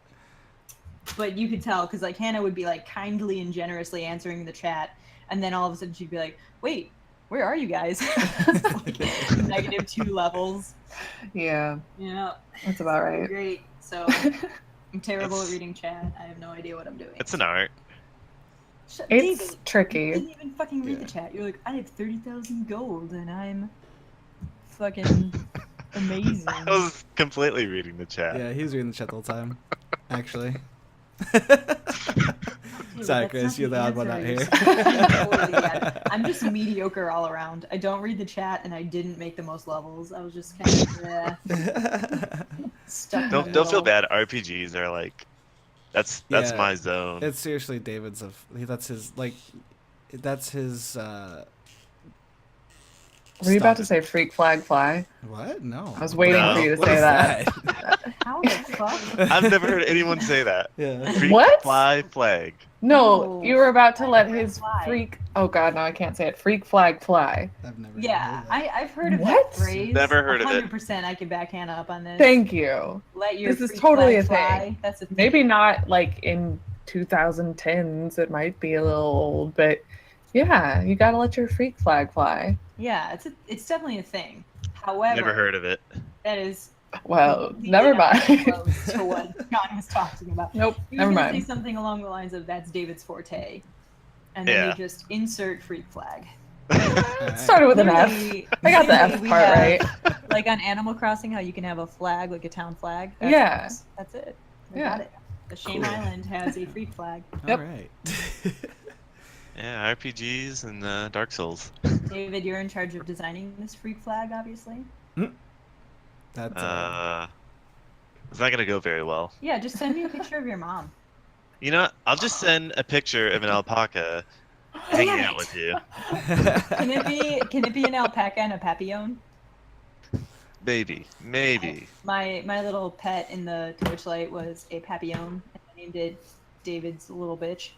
[SPEAKER 3] But you could tell because like Hannah would be like kindly and generously answering the chat. And then all of a sudden she'd be like, wait, where are you guys? Like, -2 levels.
[SPEAKER 5] Yeah,
[SPEAKER 3] Yeah.
[SPEAKER 5] that's about right.
[SPEAKER 3] Great. So I'm terrible at
[SPEAKER 2] It's-
[SPEAKER 3] reading chat. I have no idea what I'm doing.
[SPEAKER 2] It's an art.
[SPEAKER 3] Shut,
[SPEAKER 5] It's
[SPEAKER 3] David, you
[SPEAKER 5] tricky.
[SPEAKER 3] didn't even fucking read
[SPEAKER 1] Yeah.
[SPEAKER 3] the chat. You're like, I have 30,000 gold and I'm fucking amazing.
[SPEAKER 2] I was completely reading the chat.
[SPEAKER 1] Yeah, he was reading the chat the whole time. Actually.
[SPEAKER 3] Dude,
[SPEAKER 1] Sorry,
[SPEAKER 3] that's
[SPEAKER 1] Chris,
[SPEAKER 3] not
[SPEAKER 1] you're the odd
[SPEAKER 3] answer.
[SPEAKER 1] one out
[SPEAKER 3] You're
[SPEAKER 1] here.
[SPEAKER 3] totally bad. I'm just mediocre all around. I don't read the chat and I didn't make the most levels. I was just kind of stuck. in the
[SPEAKER 2] Don't feel
[SPEAKER 3] middle.
[SPEAKER 2] bad. RPGs are like, that's
[SPEAKER 1] Yeah,
[SPEAKER 2] my zone.
[SPEAKER 1] It's seriously David's that's his
[SPEAKER 5] Were you about to
[SPEAKER 1] Stop
[SPEAKER 5] say freak flag fly?
[SPEAKER 1] what? No.
[SPEAKER 5] I was waiting
[SPEAKER 2] No.
[SPEAKER 5] for you to
[SPEAKER 1] What
[SPEAKER 5] say
[SPEAKER 1] is
[SPEAKER 5] that.
[SPEAKER 3] How the fuck?
[SPEAKER 2] I've never heard anyone say that.
[SPEAKER 1] Yeah.
[SPEAKER 2] Freak
[SPEAKER 5] What?
[SPEAKER 2] fly flag.
[SPEAKER 5] No,
[SPEAKER 3] No.
[SPEAKER 5] you were about to let
[SPEAKER 3] Flag
[SPEAKER 5] his
[SPEAKER 3] fly.
[SPEAKER 5] freak. Oh god, no, I can't say it. Freak flag fly.
[SPEAKER 1] I've never
[SPEAKER 3] Yeah,
[SPEAKER 1] heard that.
[SPEAKER 3] I've heard of
[SPEAKER 5] What?
[SPEAKER 3] that phrase.
[SPEAKER 2] Never heard of it.
[SPEAKER 3] 100% I can back Hannah up on this.
[SPEAKER 5] Thank you.
[SPEAKER 3] Let your
[SPEAKER 5] This is
[SPEAKER 3] freak
[SPEAKER 5] totally
[SPEAKER 3] flag
[SPEAKER 5] a
[SPEAKER 3] fly.
[SPEAKER 5] thing.
[SPEAKER 3] That's a thing.
[SPEAKER 5] Maybe not like in 2010s. It might be a little old, but yeah, you gotta let your freak flag fly.
[SPEAKER 3] Yeah, it's definitely a thing. However,
[SPEAKER 2] Never heard of it.
[SPEAKER 3] that is
[SPEAKER 5] Well,
[SPEAKER 3] completely
[SPEAKER 5] never
[SPEAKER 3] not
[SPEAKER 5] mind.
[SPEAKER 3] close to what John was talking about.
[SPEAKER 5] Nope,
[SPEAKER 3] He was
[SPEAKER 5] never
[SPEAKER 3] gonna say
[SPEAKER 5] mind.
[SPEAKER 3] something along the lines of "That's David's forte," and then
[SPEAKER 2] Yeah.
[SPEAKER 3] you just insert freak flag.
[SPEAKER 1] Alright.
[SPEAKER 5] Started with an F.
[SPEAKER 3] Literally-
[SPEAKER 5] I got the
[SPEAKER 3] literally
[SPEAKER 5] F
[SPEAKER 3] we
[SPEAKER 5] part
[SPEAKER 3] have-
[SPEAKER 5] right.
[SPEAKER 3] Like on Animal Crossing, how you can have a flag, like a town flag.
[SPEAKER 5] Yeah.
[SPEAKER 3] That's it. We
[SPEAKER 5] Yeah.
[SPEAKER 3] got it. The Shame
[SPEAKER 1] Cool.
[SPEAKER 3] Island has a freak flag.
[SPEAKER 5] Yep.
[SPEAKER 1] All right.
[SPEAKER 2] Yeah, RPGs and Dark Souls.
[SPEAKER 3] David, you're in charge of designing this freak flag, obviously.
[SPEAKER 1] That's
[SPEAKER 2] It's not gonna go very well.
[SPEAKER 3] Yeah, just send me a picture of your mom.
[SPEAKER 2] You know what? I'll just send a picture of an alpaca hanging out with you.
[SPEAKER 3] Can it be an alpaca and a papillon?
[SPEAKER 2] Maybe.
[SPEAKER 3] My little pet in the Torchlight was a papillon, and I named it David's little bitch,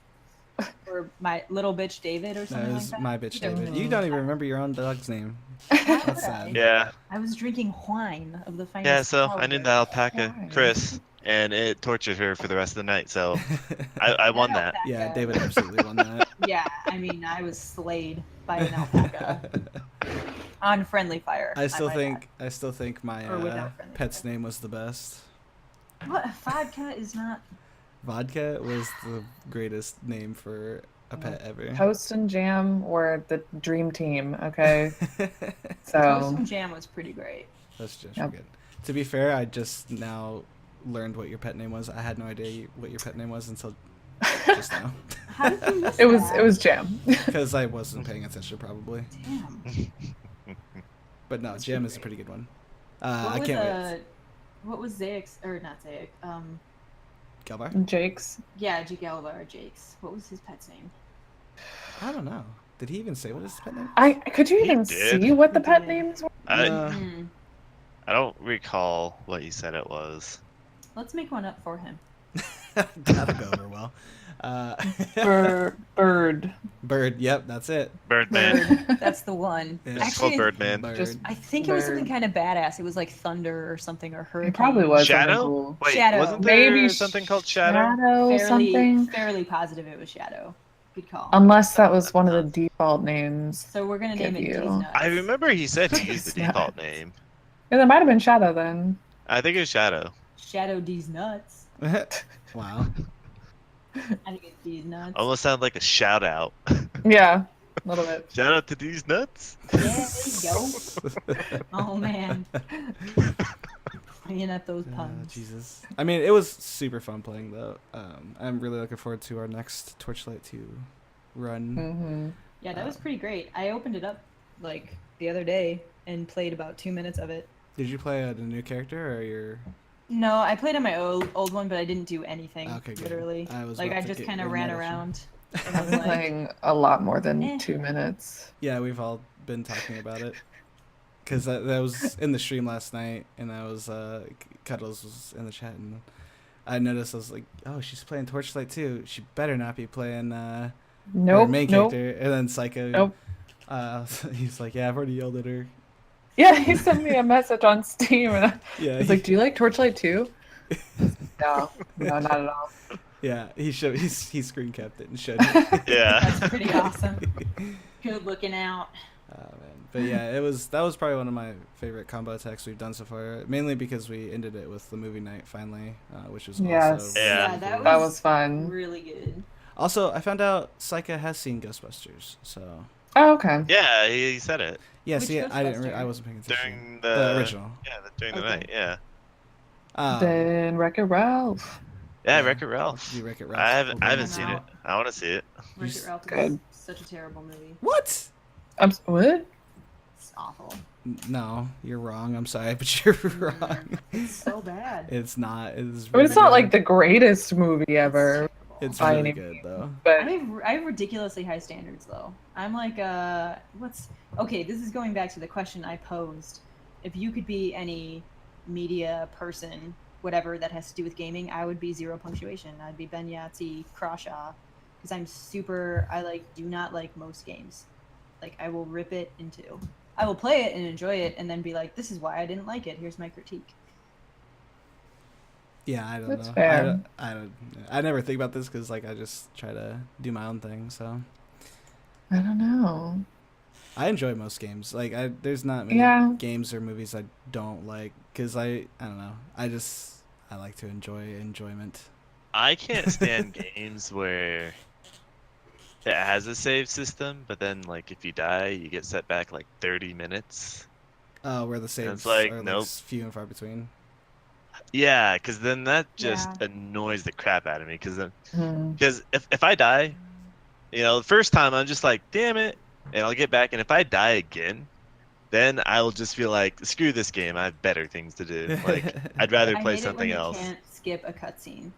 [SPEAKER 3] or my little bitch David, or
[SPEAKER 1] that
[SPEAKER 3] something like
[SPEAKER 1] was
[SPEAKER 3] that.
[SPEAKER 1] my bitch,
[SPEAKER 3] Either
[SPEAKER 1] David.
[SPEAKER 3] way.
[SPEAKER 1] You don't even remember your own dog's name.
[SPEAKER 3] Why
[SPEAKER 1] That's
[SPEAKER 3] would
[SPEAKER 1] sad.
[SPEAKER 3] I?
[SPEAKER 2] Yeah.
[SPEAKER 3] I was drinking wine of the finest.
[SPEAKER 2] Yeah, so I
[SPEAKER 3] caliber.
[SPEAKER 2] named the alpaca
[SPEAKER 5] Why?
[SPEAKER 2] Chris, and it tortured her for the rest of the night, so I won that.
[SPEAKER 1] Yeah,
[SPEAKER 3] Alpaca-
[SPEAKER 1] David absolutely won that.
[SPEAKER 3] Yeah, I mean, I was slayed by an alpaca on friendly fire.
[SPEAKER 1] I still
[SPEAKER 3] might
[SPEAKER 1] think my
[SPEAKER 3] Or without friendly
[SPEAKER 1] pet's
[SPEAKER 3] fire.
[SPEAKER 1] name was the best.
[SPEAKER 3] add. What? Vodka is not.
[SPEAKER 1] Vodka was the greatest name for a pet ever.
[SPEAKER 5] Toast and jam or the dream team, okay?
[SPEAKER 3] Toast
[SPEAKER 5] So
[SPEAKER 3] and jam was pretty great.
[SPEAKER 1] That's just
[SPEAKER 5] Yep.
[SPEAKER 1] good. To be fair, I just now learned what your pet name was. I had no idea what your pet name was until just now.
[SPEAKER 3] How did you miss
[SPEAKER 5] it
[SPEAKER 3] that?
[SPEAKER 5] was jam.
[SPEAKER 1] Because I wasn't paying attention probably.
[SPEAKER 3] Damn.
[SPEAKER 1] But no,
[SPEAKER 3] That's
[SPEAKER 1] Jam
[SPEAKER 3] pretty
[SPEAKER 1] is a
[SPEAKER 3] great.
[SPEAKER 1] pretty good one.
[SPEAKER 3] What
[SPEAKER 1] I
[SPEAKER 3] was,
[SPEAKER 1] can't wait.
[SPEAKER 3] What was Zayax, or not Zayax?
[SPEAKER 1] Galvar?
[SPEAKER 5] Jake's.
[SPEAKER 3] Yeah, Jake's. Jake's. What was his pet's name?
[SPEAKER 1] I don't know. Did he even say what his pet name?
[SPEAKER 5] Could you
[SPEAKER 2] He
[SPEAKER 5] even
[SPEAKER 2] did.
[SPEAKER 5] see what the
[SPEAKER 3] He
[SPEAKER 5] pet
[SPEAKER 3] did.
[SPEAKER 5] names were?
[SPEAKER 2] I
[SPEAKER 3] Hmm.
[SPEAKER 2] I don't recall what you said it was.
[SPEAKER 3] Let's make one up for him.
[SPEAKER 1] That'll go over well.
[SPEAKER 5] Bird.
[SPEAKER 1] Bird. Bird. Yep, that's it.
[SPEAKER 2] Birdman.
[SPEAKER 3] Bird. That's the one.
[SPEAKER 1] Yeah.
[SPEAKER 2] It's called
[SPEAKER 3] Actually,
[SPEAKER 2] Birdman.
[SPEAKER 1] Bird.
[SPEAKER 5] Just
[SPEAKER 3] I think it was something
[SPEAKER 5] Bird.
[SPEAKER 3] kind of badass. It was like thunder or something or hurricane.
[SPEAKER 5] It probably was something
[SPEAKER 2] Shadow?
[SPEAKER 5] cool.
[SPEAKER 2] Wait,
[SPEAKER 3] Shadow.
[SPEAKER 2] wasn't there
[SPEAKER 5] Maybe
[SPEAKER 2] something called Shadow?
[SPEAKER 5] something.
[SPEAKER 3] Fairly positive it was Shadow. Good call.
[SPEAKER 5] Unless that was one of the default names.
[SPEAKER 3] So we're gonna name
[SPEAKER 5] Give
[SPEAKER 3] it
[SPEAKER 5] you.
[SPEAKER 3] D's Nuts.
[SPEAKER 2] I remember he said he used the
[SPEAKER 5] It's not.
[SPEAKER 2] default name.
[SPEAKER 5] Yeah, there might have been Shadow then.
[SPEAKER 2] I think it was Shadow.
[SPEAKER 3] Shadow D's Nuts.
[SPEAKER 1] Wow.
[SPEAKER 3] I think it's D's Nuts.
[SPEAKER 2] Almost sounded like a shout out.
[SPEAKER 5] Yeah, a little bit.
[SPEAKER 2] Shout out to these nuts.
[SPEAKER 3] Yeah, there you go. Oh man. Playing at those puns.
[SPEAKER 1] Jesus. I mean, it was super fun playing though. I'm really looking forward to our next Torchlight 2 run.
[SPEAKER 5] Mm-hmm.
[SPEAKER 3] Yeah, that was pretty great. I opened it up like the other day and played about 2 minutes of it.
[SPEAKER 1] Did you play a new character or your?
[SPEAKER 3] No, I played on my old one, but I didn't do anything.
[SPEAKER 1] Okay, good.
[SPEAKER 3] Literally.
[SPEAKER 1] I was
[SPEAKER 3] Like
[SPEAKER 1] about
[SPEAKER 3] I
[SPEAKER 1] to
[SPEAKER 3] just
[SPEAKER 1] get
[SPEAKER 3] kind of
[SPEAKER 1] your
[SPEAKER 3] ran
[SPEAKER 1] notion.
[SPEAKER 3] around. And I
[SPEAKER 5] I've
[SPEAKER 3] was
[SPEAKER 5] been
[SPEAKER 3] like,
[SPEAKER 5] playing a lot more than
[SPEAKER 3] Eh.
[SPEAKER 5] 2 minutes.
[SPEAKER 1] Yeah, we've all been talking about it. Because that was in the stream last night, and I was, Cuddles was in the chat, and I noticed, I was like, oh, she's playing Torchlight 2. She better not be playing, her
[SPEAKER 5] Nope.
[SPEAKER 1] main
[SPEAKER 5] Nope.
[SPEAKER 1] character. And then Psycho,
[SPEAKER 5] Nope.
[SPEAKER 1] he's like, yeah, I've already yelled at her.
[SPEAKER 5] Yeah, he sent me a message on Steam, and I
[SPEAKER 1] Yeah,
[SPEAKER 5] was like, "Do you like Torchlight 2?" No, not at all.
[SPEAKER 1] yeah, he screen capped it and showed it.
[SPEAKER 2] Yeah.
[SPEAKER 3] that's pretty awesome. Good looking out.
[SPEAKER 1] Oh, man. But yeah, that was probably one of my favorite combo attacks we've done so far. Mainly because we ended it with the movie night finally, which was
[SPEAKER 5] Yes.
[SPEAKER 1] also
[SPEAKER 2] Yeah.
[SPEAKER 1] really
[SPEAKER 3] that
[SPEAKER 1] cool.
[SPEAKER 5] That was fun.
[SPEAKER 3] Really good.
[SPEAKER 1] Also, I found out Psycha has seen Ghostbusters, so
[SPEAKER 5] Oh, okay.
[SPEAKER 2] Yeah, he said it
[SPEAKER 1] yeah.
[SPEAKER 3] Which
[SPEAKER 1] see, I
[SPEAKER 3] Ghostbuster?
[SPEAKER 1] wasn't paying attention.
[SPEAKER 2] during
[SPEAKER 1] the
[SPEAKER 2] the
[SPEAKER 1] original.
[SPEAKER 2] Yeah, during the
[SPEAKER 3] Okay.
[SPEAKER 2] night. Yeah.
[SPEAKER 5] Then Wreck-It Ralph.
[SPEAKER 2] Yeah,
[SPEAKER 1] Yeah.
[SPEAKER 2] Wreck-It Ralph.
[SPEAKER 1] You Wreck-It Ralph.
[SPEAKER 2] I haven't
[SPEAKER 3] Ralph.
[SPEAKER 2] seen it. I want to see it.
[SPEAKER 3] Wreck-It Ralph
[SPEAKER 5] Good.
[SPEAKER 3] is such a terrible movie.
[SPEAKER 1] What?
[SPEAKER 5] What?
[SPEAKER 3] It's awful.
[SPEAKER 1] No, you're wrong. I'm sorry, but you're wrong.
[SPEAKER 3] It's so bad.
[SPEAKER 1] It's not. It's
[SPEAKER 5] I mean,
[SPEAKER 1] really
[SPEAKER 5] it's not
[SPEAKER 1] good.
[SPEAKER 5] like the greatest movie ever,
[SPEAKER 1] It's
[SPEAKER 5] by
[SPEAKER 1] really
[SPEAKER 5] any
[SPEAKER 1] good
[SPEAKER 5] means.
[SPEAKER 1] though.
[SPEAKER 5] but
[SPEAKER 3] I have ridiculously high standards though. I'm like okay, this is going back to the question I posed. If you could be any media person, whatever that has to do with gaming, I would be zero punctuation. I'd be Ben Yahtzee Crawshaw, because I do not like most games. Like I will rip it in two. I will play it and enjoy it and then be like, this is why I didn't like it. Here's my critique.
[SPEAKER 1] Yeah, I don't
[SPEAKER 5] That's
[SPEAKER 1] know.
[SPEAKER 5] fair.
[SPEAKER 1] I never think about this because like I just try to do my own thing. So
[SPEAKER 5] I don't know.
[SPEAKER 1] I enjoy most games. Like there's not many
[SPEAKER 5] Yeah.
[SPEAKER 1] games or movies I don't like because I don't know. I like to enjoy enjoyment.
[SPEAKER 2] I can't stand games where it has a save system, but then like if you die, you get set back like 30 minutes.
[SPEAKER 1] Where the saves
[SPEAKER 2] like,
[SPEAKER 1] are
[SPEAKER 2] nope.
[SPEAKER 1] few and far between.
[SPEAKER 2] Yeah, because then that just
[SPEAKER 3] Yeah.
[SPEAKER 2] annoys the crap out of me. Because
[SPEAKER 5] Hmm.
[SPEAKER 2] if I die, the first time I'm just like, damn it, and I'll get back. And if I die again, then I'll just feel like, screw this game. I have better things to do. Like I'd rather
[SPEAKER 3] I
[SPEAKER 2] play
[SPEAKER 3] hate
[SPEAKER 2] something
[SPEAKER 3] it when
[SPEAKER 2] else.
[SPEAKER 3] You can't skip a cutscene.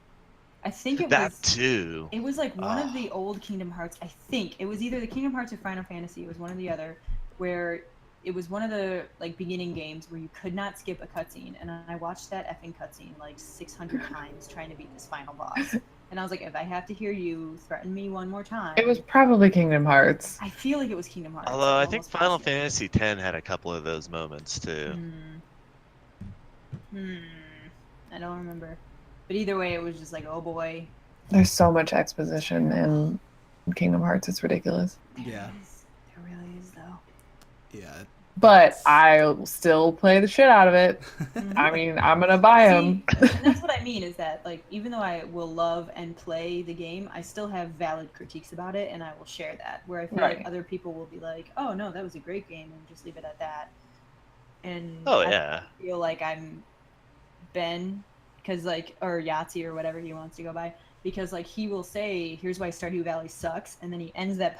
[SPEAKER 3] I think it
[SPEAKER 2] That
[SPEAKER 3] was.
[SPEAKER 2] too.
[SPEAKER 3] It was like one of
[SPEAKER 2] Oh.
[SPEAKER 3] the old Kingdom Hearts. I think it was either the Kingdom Hearts or Final Fantasy. It was one or the other, where it was one of the like beginning games where you could not skip a cutscene, and I watched that effing cutscene like 600 times trying to beat this final boss. And I was like, if I have to hear you threaten me one more time,
[SPEAKER 5] It was probably Kingdom Hearts.
[SPEAKER 3] I feel like it was Kingdom Hearts.
[SPEAKER 2] Although I
[SPEAKER 3] I'm
[SPEAKER 2] think
[SPEAKER 3] almost
[SPEAKER 2] Final
[SPEAKER 3] positive.
[SPEAKER 2] Fantasy X had a couple of those moments too.
[SPEAKER 3] I don't remember, but either way, it was just like, oh boy.
[SPEAKER 5] There's so much exposition in Kingdom Hearts. It's ridiculous.
[SPEAKER 1] Yeah.
[SPEAKER 3] There really is though.
[SPEAKER 1] Yeah.
[SPEAKER 5] But I'll still play the shit out of it. I mean, I'm gonna buy them.
[SPEAKER 3] See, and that's what I mean is that like even though I will love and play the game, I still have valid critiques about it, and I will share that. Where I feel like
[SPEAKER 5] Right.
[SPEAKER 3] other people will be like, "Oh no, that was a great game," and just leave it at that. And
[SPEAKER 2] Oh
[SPEAKER 3] I
[SPEAKER 2] yeah.
[SPEAKER 3] feel like I'm Ben, because like or Yahtzee or whatever he wants to go by, because like he will say, "Here's why Stardew Valley sucks," and then he ends that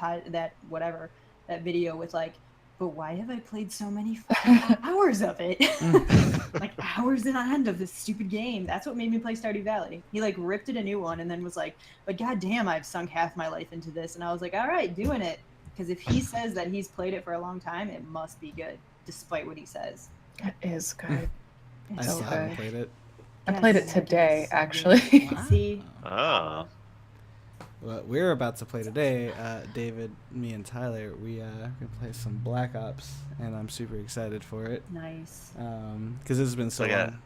[SPEAKER 3] video with like, but why have I played so many fucking hours of it? Like hours on end of this stupid game. That's what made me play Stardew Valley. He like ripped it a new one and then was like, but goddamn, I've sunk half my life into this. And I was like, all right, doing it. Because if he says that he's played it for a long time, it must be good, despite what he says.
[SPEAKER 5] It is good.
[SPEAKER 1] I
[SPEAKER 3] It's
[SPEAKER 1] still
[SPEAKER 5] so
[SPEAKER 1] haven't
[SPEAKER 5] good.
[SPEAKER 1] played it.
[SPEAKER 5] I played it
[SPEAKER 3] Yes,
[SPEAKER 5] today,
[SPEAKER 3] it's
[SPEAKER 5] actually.
[SPEAKER 3] good. See?
[SPEAKER 2] Oh.
[SPEAKER 1] what we're about to play today, David, me, and Tyler, we gonna play some Black Ops, and I'm super excited for it.
[SPEAKER 3] Nice.
[SPEAKER 1] Because it's been so long.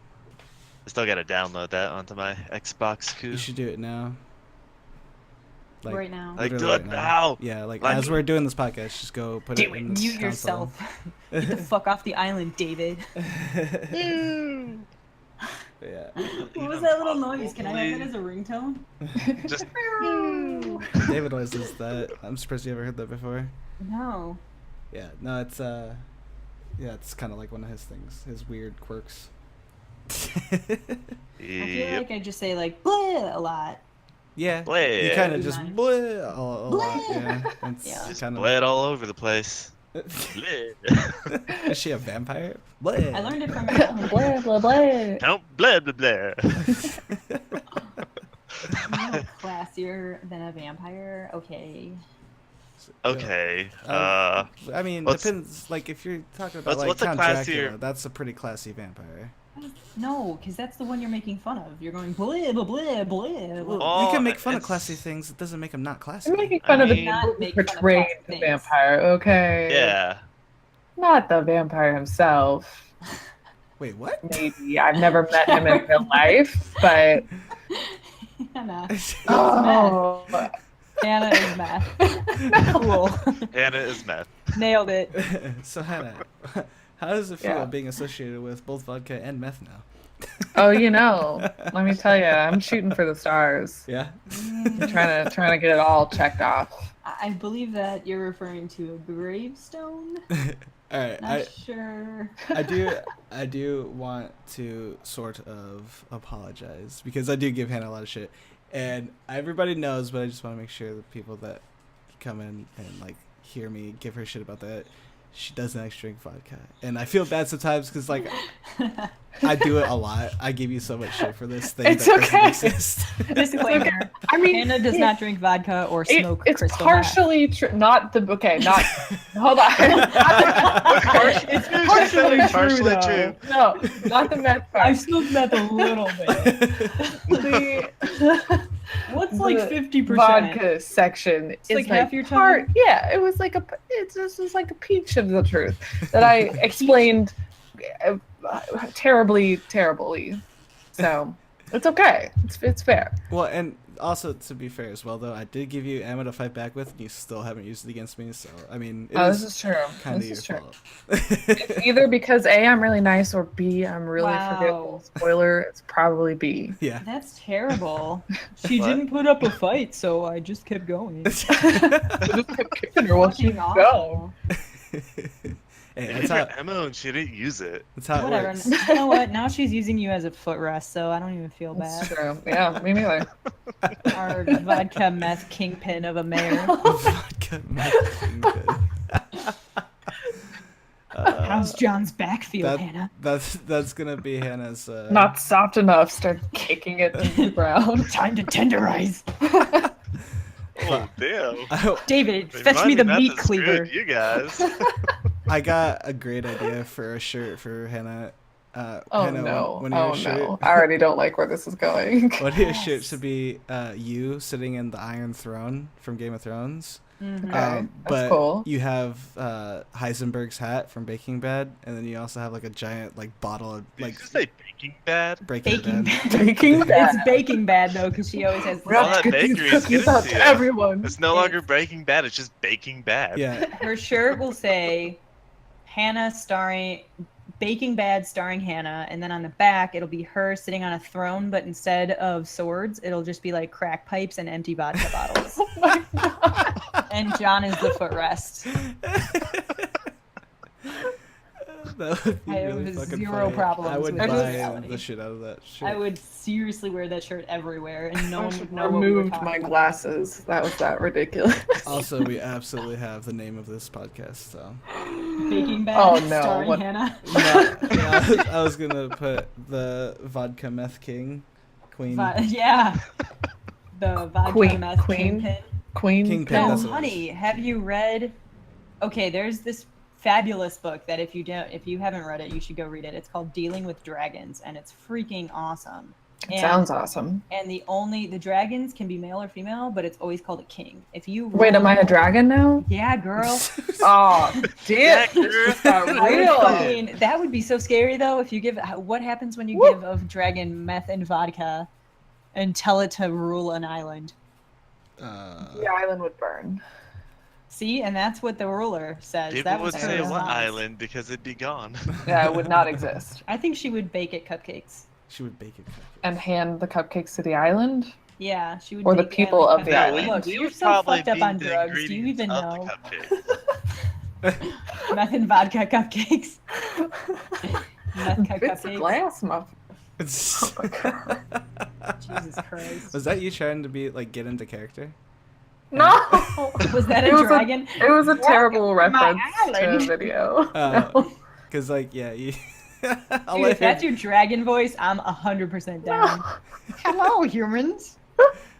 [SPEAKER 2] I still gotta download that onto my Xbox.
[SPEAKER 1] You should do it now. Like,
[SPEAKER 3] right now.
[SPEAKER 2] Like, do
[SPEAKER 1] literally
[SPEAKER 2] it
[SPEAKER 1] right
[SPEAKER 2] now.
[SPEAKER 1] Yeah, like
[SPEAKER 2] Like-
[SPEAKER 1] as we're doing this podcast, just go put it in the
[SPEAKER 3] Mute
[SPEAKER 1] console.
[SPEAKER 3] yourself. Get the fuck off the island, David.
[SPEAKER 1] Yeah.
[SPEAKER 3] What was that little noise? Can I have that as a ringtone?
[SPEAKER 2] Just
[SPEAKER 1] David always does that. I'm surprised you ever heard that before.
[SPEAKER 3] No.
[SPEAKER 1] Yeah, no, it's it's kind of like one of his things, his weird quirks.
[SPEAKER 3] I feel like I just say like bleh a lot.
[SPEAKER 1] Yeah,
[SPEAKER 2] Bleh.
[SPEAKER 1] you kind of
[SPEAKER 3] Be
[SPEAKER 1] just
[SPEAKER 3] nice.
[SPEAKER 1] bleh a lot.
[SPEAKER 3] Bleh.
[SPEAKER 1] Yeah, it's
[SPEAKER 3] Yeah.
[SPEAKER 2] just
[SPEAKER 1] kind
[SPEAKER 2] bled all over the place.
[SPEAKER 1] of.
[SPEAKER 2] Bleh.
[SPEAKER 1] Is she a vampire? Bleh.
[SPEAKER 3] I learned it from
[SPEAKER 5] Blah blah blah.
[SPEAKER 2] Don't blah blah blah.
[SPEAKER 3] classier than a vampire. Okay.
[SPEAKER 2] Okay.
[SPEAKER 1] I mean,
[SPEAKER 2] what's-
[SPEAKER 1] depends. Like, if you're talking about
[SPEAKER 2] what's a
[SPEAKER 1] Count
[SPEAKER 2] classier-
[SPEAKER 1] Dracula, that's a pretty classy vampire.
[SPEAKER 3] No, because that's the one you're making fun of. You're going bleh blah blah blah.
[SPEAKER 1] Well,
[SPEAKER 2] Oh,
[SPEAKER 1] you can make fun of
[SPEAKER 2] it's-
[SPEAKER 1] classy things. It doesn't make them not classy.
[SPEAKER 5] I'm making fun of
[SPEAKER 2] mean-
[SPEAKER 5] the
[SPEAKER 3] Not
[SPEAKER 5] people who
[SPEAKER 3] make fun of
[SPEAKER 5] portrayed
[SPEAKER 3] classic
[SPEAKER 5] the
[SPEAKER 3] things.
[SPEAKER 5] vampire, okay?
[SPEAKER 2] Yeah.
[SPEAKER 5] Not the vampire himself.
[SPEAKER 1] Wait, what?
[SPEAKER 5] Maybe. I've never met him in real life, but
[SPEAKER 3] Hannah.
[SPEAKER 5] oh,
[SPEAKER 3] Hannah is Meth. Cool.
[SPEAKER 2] Hannah is Meth.
[SPEAKER 3] Nailed it.
[SPEAKER 1] So Hannah, how does it feel
[SPEAKER 5] Yeah.
[SPEAKER 1] being associated with both vodka and meth now?
[SPEAKER 5] oh, you know. Let me tell you, I'm shooting for the stars.
[SPEAKER 1] Yeah.
[SPEAKER 5] I'm trying to get it all checked off.
[SPEAKER 3] I believe that you're referring to a gravestone.
[SPEAKER 1] All right.
[SPEAKER 3] Not sure.
[SPEAKER 1] I do want to sort of apologize because I do give Hannah a lot of shit, and everybody knows, but I just want to make sure the people that come in and like hear me give her shit about that, she doesn't actually drink vodka, and I feel bad sometimes because like I do it a lot. I give you so much shit for this thing
[SPEAKER 5] It's
[SPEAKER 1] that
[SPEAKER 5] okay.
[SPEAKER 1] doesn't exist.
[SPEAKER 3] Disclaimer.
[SPEAKER 5] I mean,
[SPEAKER 3] Hannah does not drink vodka or smoke
[SPEAKER 5] it's
[SPEAKER 3] crystal
[SPEAKER 5] partially true. Not the not. Hold on.
[SPEAKER 3] It's partially
[SPEAKER 2] Partially
[SPEAKER 3] true,
[SPEAKER 2] true.
[SPEAKER 5] No, not the meth part.
[SPEAKER 3] I've smoked meth a little bit. What's like
[SPEAKER 5] The
[SPEAKER 3] 50%?
[SPEAKER 5] vodka section is
[SPEAKER 3] like half your
[SPEAKER 5] part.
[SPEAKER 3] time?
[SPEAKER 5] Yeah, it was like this was like a peach of the truth that I explained terribly. So it's okay. It's fair.
[SPEAKER 1] Well, and also to be fair as well, though, I did give you ammo to fight back with, and you still haven't used it against me. So I mean,
[SPEAKER 5] This is true.
[SPEAKER 1] kind of
[SPEAKER 5] This
[SPEAKER 1] your
[SPEAKER 5] is true.
[SPEAKER 1] fault.
[SPEAKER 5] It's either because A, I'm really nice, or B, I'm really
[SPEAKER 3] Wow.
[SPEAKER 5] forgetful. Spoiler, it's probably B.
[SPEAKER 1] Yeah.
[SPEAKER 3] That's terrible. She
[SPEAKER 2] What?
[SPEAKER 3] didn't put up a fight, so I just kept going.
[SPEAKER 5] I just kept kicking her while she
[SPEAKER 3] Fucking
[SPEAKER 5] go.
[SPEAKER 3] awful.
[SPEAKER 1] Hey,
[SPEAKER 2] You
[SPEAKER 1] that's
[SPEAKER 2] gave her
[SPEAKER 1] how
[SPEAKER 2] ammo and she didn't use it.
[SPEAKER 1] it
[SPEAKER 3] Whatever.
[SPEAKER 1] works.
[SPEAKER 3] You know what? Now she's using you as a footrest, so I don't even feel
[SPEAKER 5] That's
[SPEAKER 3] bad.
[SPEAKER 5] true. Yeah, me neither.
[SPEAKER 3] Our vodka meth kingpin of a mayor.
[SPEAKER 1] Vodka meth Kingpin.
[SPEAKER 3] How's John's back feel,
[SPEAKER 1] that-
[SPEAKER 3] Hannah?
[SPEAKER 1] That's gonna be Hannah's.
[SPEAKER 5] Not soft enough. Start kicking it to the ground.
[SPEAKER 3] Time to tenderize.
[SPEAKER 2] Oh damn.
[SPEAKER 3] David,
[SPEAKER 2] They
[SPEAKER 3] fetch
[SPEAKER 2] remind
[SPEAKER 3] me the
[SPEAKER 2] not
[SPEAKER 3] meat
[SPEAKER 2] to screw
[SPEAKER 3] cleaver.
[SPEAKER 2] You guys.
[SPEAKER 1] I got a great idea for a shirt for Hannah.
[SPEAKER 5] Oh
[SPEAKER 1] Hannah,
[SPEAKER 5] no!
[SPEAKER 1] one of your
[SPEAKER 5] Oh
[SPEAKER 1] shirt-
[SPEAKER 5] no! I already don't like where this is going.
[SPEAKER 1] One of your
[SPEAKER 3] Yes.
[SPEAKER 1] shirts should be you sitting in the Iron Throne from Game of Thrones.
[SPEAKER 3] Mhm.
[SPEAKER 5] Okay,
[SPEAKER 1] But
[SPEAKER 5] that's cool.
[SPEAKER 1] you have Heisenberg's hat from Breaking Bad, and then you also have like a giant like bottle of
[SPEAKER 2] Did
[SPEAKER 1] like
[SPEAKER 2] you just say Baking Bad?
[SPEAKER 1] Breaking
[SPEAKER 3] Baking
[SPEAKER 1] Bad.
[SPEAKER 3] bad.
[SPEAKER 5] Baking bad.
[SPEAKER 3] It's baking bad though, because she always has.
[SPEAKER 5] We're gonna
[SPEAKER 2] All
[SPEAKER 5] have to
[SPEAKER 2] that
[SPEAKER 5] get these
[SPEAKER 2] bakery is
[SPEAKER 5] cookies
[SPEAKER 2] getting
[SPEAKER 5] out
[SPEAKER 2] to
[SPEAKER 5] to
[SPEAKER 2] you.
[SPEAKER 5] everyone.
[SPEAKER 2] It's no longer Breaking Bad. It's just Baking Bad.
[SPEAKER 1] Yeah.
[SPEAKER 3] Her shirt will say Hannah starring Baking Bad starring Hannah, and then on the back it'll be her sitting on a throne, but instead of swords, it'll just be like crack pipes and empty vodka bottles.
[SPEAKER 5] Oh my god!
[SPEAKER 3] And John is the footrest.
[SPEAKER 1] That would be
[SPEAKER 3] I have
[SPEAKER 1] really fucking
[SPEAKER 3] zero
[SPEAKER 1] funny.
[SPEAKER 3] problems
[SPEAKER 1] I would
[SPEAKER 3] with
[SPEAKER 1] buy
[SPEAKER 3] reality.
[SPEAKER 1] the shit out of that shirt.
[SPEAKER 3] I would seriously wear that shirt everywhere, and no
[SPEAKER 5] I
[SPEAKER 3] one
[SPEAKER 5] should
[SPEAKER 3] would know what we were
[SPEAKER 5] removed
[SPEAKER 3] talking
[SPEAKER 5] my
[SPEAKER 3] about.
[SPEAKER 5] glasses. That was that ridiculous.
[SPEAKER 1] Also, we absolutely have the name of this podcast. So
[SPEAKER 3] Baking Bad
[SPEAKER 5] Oh, no,
[SPEAKER 3] starring
[SPEAKER 5] what-
[SPEAKER 3] Hannah.
[SPEAKER 1] no, I was gonna put the Vodka Meth King, Queen.
[SPEAKER 3] Yeah. The vodka
[SPEAKER 5] Queen-
[SPEAKER 3] meth
[SPEAKER 5] Queen?
[SPEAKER 3] kingpin.
[SPEAKER 5] Queen.
[SPEAKER 1] Kingpin,
[SPEAKER 3] No,
[SPEAKER 1] that's what it
[SPEAKER 3] honey, have you read? Okay, there's this fabulous book that if you haven't read it, you should go read it. It's called Dealing with Dragons, and it's freaking awesome.
[SPEAKER 5] It sounds awesome.
[SPEAKER 3] And the dragons can be male or female, but it's always called a king. If you
[SPEAKER 5] Wait, am I a dragon now?
[SPEAKER 3] Yeah, girl.
[SPEAKER 5] Oh, damn.
[SPEAKER 3] I mean, that would be so scary though. If you give, what happens when you give a dragon meth and vodka, and tell it to rule an island?
[SPEAKER 5] The island would burn.
[SPEAKER 3] See, and that's what the ruler says.
[SPEAKER 2] People
[SPEAKER 3] that
[SPEAKER 2] would
[SPEAKER 3] was
[SPEAKER 2] say
[SPEAKER 3] her
[SPEAKER 2] what
[SPEAKER 3] response.
[SPEAKER 2] island because it'd be gone.
[SPEAKER 5] Yeah, it would not exist.
[SPEAKER 3] I think she would bake it cupcakes.
[SPEAKER 1] She would bake it.
[SPEAKER 5] And hand the cupcakes to the island?
[SPEAKER 3] Yeah, she would.
[SPEAKER 5] Or the
[SPEAKER 3] bake
[SPEAKER 5] people
[SPEAKER 3] island
[SPEAKER 5] of the
[SPEAKER 3] cupcakes.
[SPEAKER 5] island.
[SPEAKER 3] Look,
[SPEAKER 2] we
[SPEAKER 3] you're
[SPEAKER 2] would
[SPEAKER 3] so
[SPEAKER 2] probably
[SPEAKER 3] fucked up
[SPEAKER 2] be
[SPEAKER 3] on
[SPEAKER 2] the
[SPEAKER 3] drugs. Do you
[SPEAKER 2] ingredients
[SPEAKER 3] even
[SPEAKER 2] of
[SPEAKER 3] know?
[SPEAKER 2] the cupcake.
[SPEAKER 3] Meth and vodka cupcakes. Meth
[SPEAKER 5] It's a
[SPEAKER 3] cupcakes.
[SPEAKER 5] glass muffin.
[SPEAKER 1] Oh
[SPEAKER 5] my God.
[SPEAKER 3] Jesus Christ.
[SPEAKER 1] Was that you trying to be like get into character?
[SPEAKER 5] No!
[SPEAKER 3] Was that
[SPEAKER 5] It
[SPEAKER 3] a
[SPEAKER 5] was
[SPEAKER 3] dragon?
[SPEAKER 5] It was a terrible
[SPEAKER 3] Welcome to my
[SPEAKER 5] reference to a
[SPEAKER 3] island.
[SPEAKER 5] video.
[SPEAKER 1] Because like yeah, you.
[SPEAKER 3] Dude, if that's your dragon voice, I'm 100% down. Hello, humans.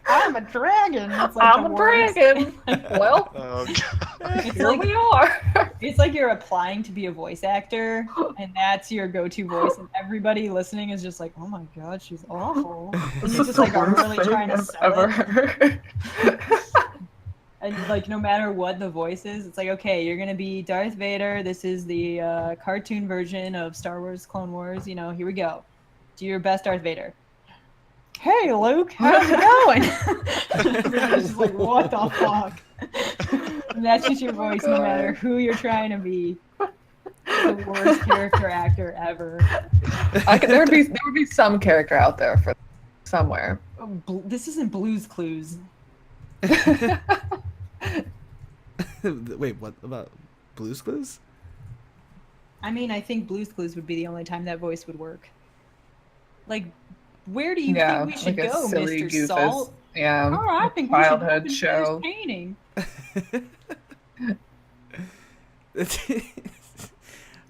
[SPEAKER 3] I'm a dragon. It's like
[SPEAKER 5] I'm
[SPEAKER 3] the
[SPEAKER 5] a
[SPEAKER 3] worst.
[SPEAKER 5] dragon. Well,
[SPEAKER 2] Oh, God.
[SPEAKER 3] It's
[SPEAKER 5] here
[SPEAKER 3] like,
[SPEAKER 5] we are.
[SPEAKER 3] it's like you're applying to be a voice actor, and that's your go-to voice, and everybody listening is just like, "Oh my god, she's awful." And
[SPEAKER 5] This
[SPEAKER 3] you
[SPEAKER 5] is
[SPEAKER 3] just
[SPEAKER 5] the
[SPEAKER 3] like are
[SPEAKER 5] worst
[SPEAKER 3] really
[SPEAKER 5] thing
[SPEAKER 3] trying to
[SPEAKER 5] I've
[SPEAKER 3] sell
[SPEAKER 5] ever
[SPEAKER 3] it.
[SPEAKER 5] heard.
[SPEAKER 3] And like no matter what the voice is, it's like, okay, you're gonna be Darth Vader. This is the cartoon version of Star Wars Clone Wars. You know, here we go. Do your best Darth Vader. Hey Luke, how's it going? It's just like, what the fuck? And that's just your voice, no matter who you're trying to be. The worst character actor ever.
[SPEAKER 5] There would be some character out there for somewhere.
[SPEAKER 3] This isn't Blue's Clues.
[SPEAKER 1] Wait, what about Blue's Clues?
[SPEAKER 3] I mean, I think Blue's Clues would be the only time that voice would work. Like, where do you think we should
[SPEAKER 5] like a
[SPEAKER 3] go,
[SPEAKER 5] silly,
[SPEAKER 3] Mr.
[SPEAKER 5] goofus,
[SPEAKER 3] Salt?
[SPEAKER 5] Yeah,
[SPEAKER 3] Oh, I think we should
[SPEAKER 5] childhood
[SPEAKER 3] open
[SPEAKER 5] show.
[SPEAKER 3] First painting.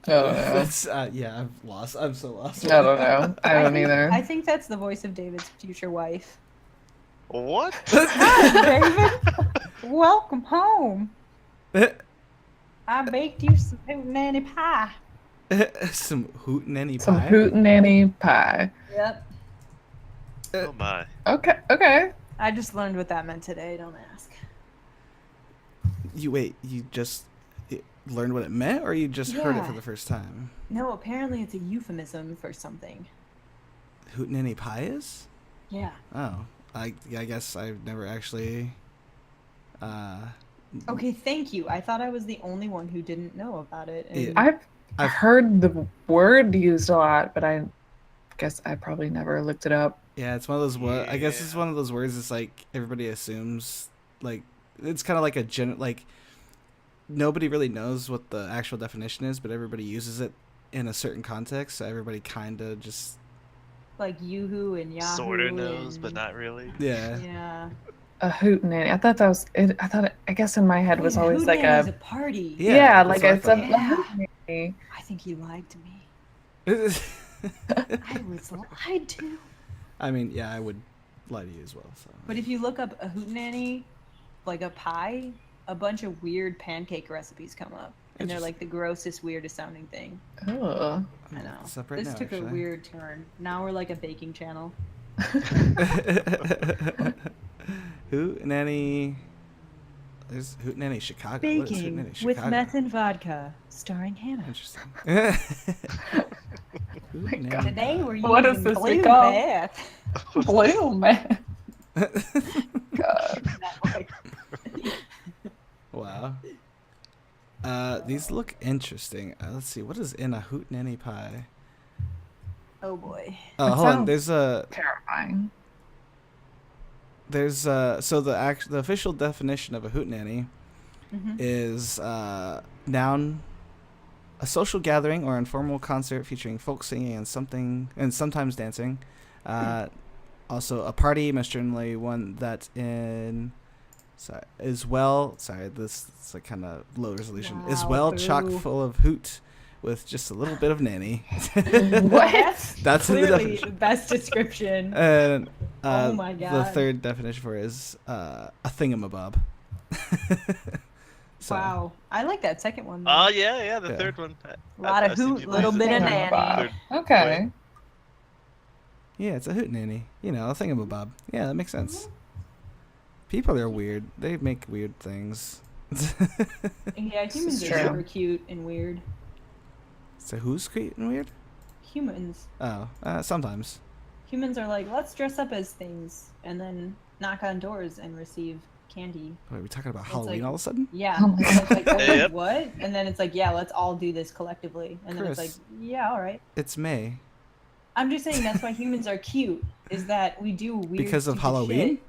[SPEAKER 5] That's,
[SPEAKER 1] yeah, I've lost. I'm so lost.
[SPEAKER 5] I don't know. I don't either.
[SPEAKER 3] I think that's the voice of David's future wife.
[SPEAKER 2] What?
[SPEAKER 3] Hi, David. Welcome home. I baked you some hootenanny pie.
[SPEAKER 1] Some hootenanny pie.
[SPEAKER 5] Some hootenanny pie.
[SPEAKER 3] Yep.
[SPEAKER 2] Oh, my.
[SPEAKER 5] Okay.
[SPEAKER 3] I just learned what that meant today. Don't ask.
[SPEAKER 1] You just learned what it meant, or you just heard it
[SPEAKER 3] Yeah.
[SPEAKER 1] for the first time?
[SPEAKER 3] No, apparently it's a euphemism for something.
[SPEAKER 1] Hootenanny pie is?
[SPEAKER 3] Yeah.
[SPEAKER 1] Oh, I guess I've never actually.
[SPEAKER 3] Okay, thank you. I thought I was the only one who didn't know about it. And
[SPEAKER 1] Yeah.
[SPEAKER 5] I've heard the word used a lot, but I guess I probably never looked it up.
[SPEAKER 1] Yeah, it's one of those. I guess it's one of those words. It's like everybody assumes. Like it's kind of like like nobody really knows what the actual definition is, but everybody uses it in a certain context. So everybody kind of just
[SPEAKER 3] like Yoo-hoo and Yahoo.
[SPEAKER 2] Sorta knows,
[SPEAKER 3] and...
[SPEAKER 2] but not really.
[SPEAKER 1] yeah.
[SPEAKER 3] Yeah.
[SPEAKER 5] A hootenanny. I thought that was it. I guess in my head was
[SPEAKER 3] Wait,
[SPEAKER 5] always like
[SPEAKER 3] hootenanny's
[SPEAKER 5] a
[SPEAKER 3] party.
[SPEAKER 5] yeah,
[SPEAKER 1] that's
[SPEAKER 5] like
[SPEAKER 1] what I
[SPEAKER 5] it's a
[SPEAKER 1] thought.
[SPEAKER 5] hootenanny.
[SPEAKER 3] I think he lied to me. I was lied to.
[SPEAKER 1] I mean, yeah, I would lie to you as well. So.
[SPEAKER 3] But if you look up a hootenanny, like a pie, a bunch of weird pancake recipes come up. And they're like the grossest, weirdest sounding thing.
[SPEAKER 5] Oh.
[SPEAKER 3] I know.
[SPEAKER 1] It's up right
[SPEAKER 3] This
[SPEAKER 1] now,
[SPEAKER 3] took a
[SPEAKER 1] actually.
[SPEAKER 3] weird turn. Now we're like a baking channel.
[SPEAKER 1] Hootenanny. There's Hootenanny Chicago. What is
[SPEAKER 3] Baking
[SPEAKER 1] Hootenanny
[SPEAKER 3] with
[SPEAKER 1] Chicago?
[SPEAKER 3] meth and vodka, starring Hannah.
[SPEAKER 1] Interesting.
[SPEAKER 5] God.
[SPEAKER 3] Today we're
[SPEAKER 5] What
[SPEAKER 3] using
[SPEAKER 5] is this
[SPEAKER 3] blue
[SPEAKER 5] called?
[SPEAKER 3] meth.
[SPEAKER 5] Blue man. God.
[SPEAKER 1] Wow. These look interesting. Let's see. What is in a hootenanny pie?
[SPEAKER 3] Oh boy.
[SPEAKER 1] Oh,
[SPEAKER 5] That
[SPEAKER 1] hold on.
[SPEAKER 5] sounds
[SPEAKER 1] There's
[SPEAKER 5] terrifying.
[SPEAKER 1] so the official definition of a hootenanny
[SPEAKER 3] Mhm.
[SPEAKER 1] is noun, a social gathering or informal concert featuring folk singing and sometimes dancing. Also a party, most generally one that is like kind of low resolution. Is
[SPEAKER 3] Wow,
[SPEAKER 1] well chock
[SPEAKER 3] boo.
[SPEAKER 1] full of hoot with just a little bit of nanny.
[SPEAKER 3] What?
[SPEAKER 1] That's in the
[SPEAKER 3] Clearly
[SPEAKER 1] definition.
[SPEAKER 3] the best description.
[SPEAKER 1] And
[SPEAKER 3] Oh my
[SPEAKER 1] the
[SPEAKER 3] God.
[SPEAKER 1] third definition for it is a thingamabob. So,
[SPEAKER 3] Wow. I like that second one. though.
[SPEAKER 2] Oh, yeah, the
[SPEAKER 1] Yeah.
[SPEAKER 2] third one.
[SPEAKER 3] A lot of
[SPEAKER 2] I've seen
[SPEAKER 3] hoot,
[SPEAKER 2] people
[SPEAKER 3] little
[SPEAKER 2] use
[SPEAKER 3] bit
[SPEAKER 2] it.
[SPEAKER 3] of nanny.
[SPEAKER 2] Third-
[SPEAKER 5] Okay.
[SPEAKER 1] Yeah, it's a hootenanny. You know, a thingamabob. Yeah, that makes sense. People are weird. They make weird things.
[SPEAKER 3] Yeah, humans
[SPEAKER 5] is
[SPEAKER 3] are
[SPEAKER 5] true.
[SPEAKER 3] super cute and weird.
[SPEAKER 1] So who's cute and weird?
[SPEAKER 3] Humans.
[SPEAKER 1] Oh, sometimes.
[SPEAKER 3] Humans are like, let's dress up as things and then knock on doors and receive candy.
[SPEAKER 1] Wait, are we talking about
[SPEAKER 3] It's
[SPEAKER 1] Halloween
[SPEAKER 3] like-
[SPEAKER 1] all of a sudden?
[SPEAKER 3] Yeah.
[SPEAKER 5] Oh my
[SPEAKER 3] And it's like, oh, wait,
[SPEAKER 2] Yep.
[SPEAKER 3] what? And then it's like, yeah, let's all do this collectively. And then it's like,
[SPEAKER 1] Chris.
[SPEAKER 3] yeah, all right.
[SPEAKER 1] It's May.
[SPEAKER 3] I'm just saying that's why humans are cute, is that we do weird
[SPEAKER 1] Because of
[SPEAKER 3] stupid
[SPEAKER 1] Halloween?
[SPEAKER 3] shit.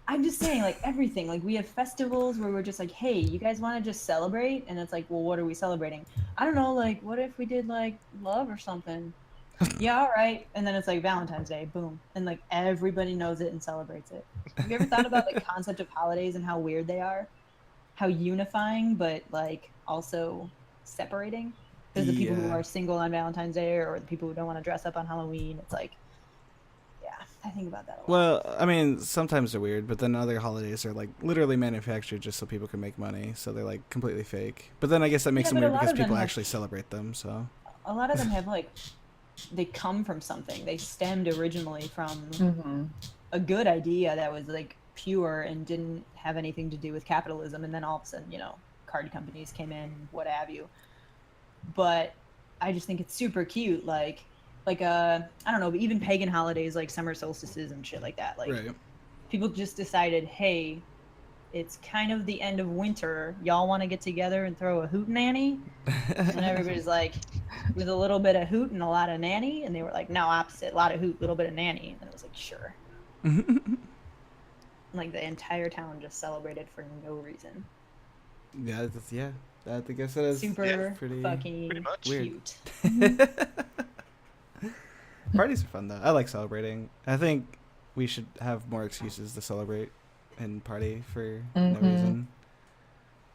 [SPEAKER 3] I'm just saying, like, everything. Like, we have festivals where we're just like, hey, you guys want to just celebrate? And it's like, well, what are we celebrating? I don't know, like, what if we did, like, love or something? Yeah, all right. And then it's like Valentine's Day, boom. And, like, everybody knows it and celebrates it. Have you ever thought about the concept of holidays and how weird they are? How unifying, but, like, also separating? There's the people who
[SPEAKER 1] Yeah.
[SPEAKER 3] are single on Valentine's Day or the people who don't want to dress up on Halloween. It's like, yeah, I think about that a lot.
[SPEAKER 1] Well, I mean, sometimes they're weird, but then other holidays are like literally manufactured just so people can make money. So they're like completely fake. But then I guess that makes
[SPEAKER 3] Yeah,
[SPEAKER 1] them
[SPEAKER 3] but a
[SPEAKER 1] weird
[SPEAKER 3] lot
[SPEAKER 1] because
[SPEAKER 3] of them
[SPEAKER 1] people
[SPEAKER 3] have-
[SPEAKER 1] actually celebrate them. So
[SPEAKER 3] A lot of them have, like, they come from something. They stemmed originally from
[SPEAKER 5] Mm-hmm.
[SPEAKER 3] a good idea that was, like, pure and didn't have anything to do with capitalism. And then all of a sudden, you know, card companies came in, what have you. But I just think it's super cute. Like I don't know, but even pagan holidays like summer solstices and shit like that. Like,
[SPEAKER 1] right.
[SPEAKER 3] people just decided, hey, it's kind of the end of winter. Y'all want to get together and throw a hootenanny? And everybody's like, with a little bit of hoot and a lot of nanny. And they were like, no, opposite. A lot of hoot, little bit of nanny. And it was like, sure. And, like, the entire town just celebrated for no reason.
[SPEAKER 1] Yeah, yeah. I guess that is
[SPEAKER 3] Super
[SPEAKER 1] pretty
[SPEAKER 3] fucking
[SPEAKER 2] pretty much.
[SPEAKER 1] weird.
[SPEAKER 3] cute.
[SPEAKER 1] Parties are fun though. I like celebrating. I think we should have more excuses to celebrate and party for no
[SPEAKER 5] Mhm.
[SPEAKER 1] reason.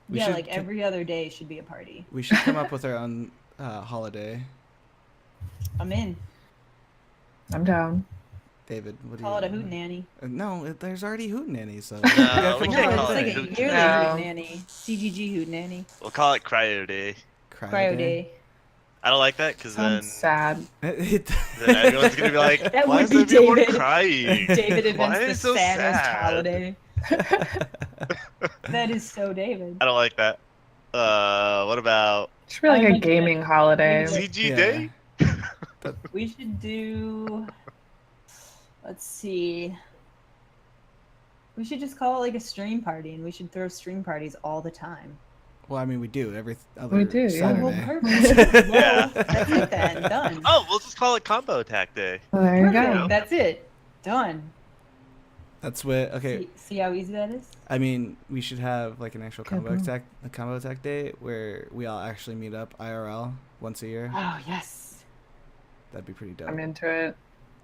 [SPEAKER 1] We
[SPEAKER 3] Yeah,
[SPEAKER 1] should
[SPEAKER 3] like
[SPEAKER 1] co-
[SPEAKER 3] every other day should be a party.
[SPEAKER 1] We should come up with our own holiday.
[SPEAKER 3] I'm in.
[SPEAKER 5] I'm down.
[SPEAKER 1] David, what do
[SPEAKER 3] Call it a
[SPEAKER 1] you?
[SPEAKER 3] hootenanny.
[SPEAKER 1] No, there's already hootenannies. So
[SPEAKER 2] No,
[SPEAKER 1] we gotta
[SPEAKER 2] we
[SPEAKER 1] come
[SPEAKER 2] can't
[SPEAKER 1] up
[SPEAKER 3] No,
[SPEAKER 2] call
[SPEAKER 1] with
[SPEAKER 3] it's
[SPEAKER 2] it
[SPEAKER 3] like
[SPEAKER 2] a
[SPEAKER 3] a yearly
[SPEAKER 5] No.
[SPEAKER 3] hootenanny. CGG hootenanny.
[SPEAKER 2] We'll call it Cryo Day.
[SPEAKER 3] Cryo day.
[SPEAKER 2] I don't like that because then,
[SPEAKER 5] Sounds sad.
[SPEAKER 2] then everyone's gonna be like,
[SPEAKER 3] That
[SPEAKER 2] why
[SPEAKER 3] would
[SPEAKER 2] is
[SPEAKER 3] be
[SPEAKER 2] everyone
[SPEAKER 3] David.
[SPEAKER 2] crying?
[SPEAKER 3] David
[SPEAKER 2] Why
[SPEAKER 3] invents the
[SPEAKER 2] is it so
[SPEAKER 3] saddest
[SPEAKER 2] sad?
[SPEAKER 3] holiday. That is so David.
[SPEAKER 2] I don't like that. What about
[SPEAKER 5] Should be like
[SPEAKER 3] I
[SPEAKER 5] a
[SPEAKER 3] like
[SPEAKER 5] gaming
[SPEAKER 3] that.
[SPEAKER 5] holiday.
[SPEAKER 3] Maybe
[SPEAKER 2] CG
[SPEAKER 1] Yeah.
[SPEAKER 2] Day?
[SPEAKER 3] We should do. Let's see. We should just call it like a stream party, and we should throw stream parties all the time.
[SPEAKER 1] Well, I mean, we do every other
[SPEAKER 5] We do, yeah.
[SPEAKER 1] Saturday.
[SPEAKER 3] Well, perfect.
[SPEAKER 2] Yeah.
[SPEAKER 3] Well, that's it then. Done.
[SPEAKER 2] Oh, we'll just call it Combo Attack Day.
[SPEAKER 5] Well, there you
[SPEAKER 3] Perfect.
[SPEAKER 5] go.
[SPEAKER 3] That's it. Done.
[SPEAKER 1] That's what. Okay,
[SPEAKER 3] See how easy that is?
[SPEAKER 1] I mean, we should have like an actual combo
[SPEAKER 5] Kaboom.
[SPEAKER 1] attack, a combo attack day where we all actually meet up IRL once a year.
[SPEAKER 3] Oh yes.
[SPEAKER 1] That'd be pretty dope.
[SPEAKER 5] I'm into it.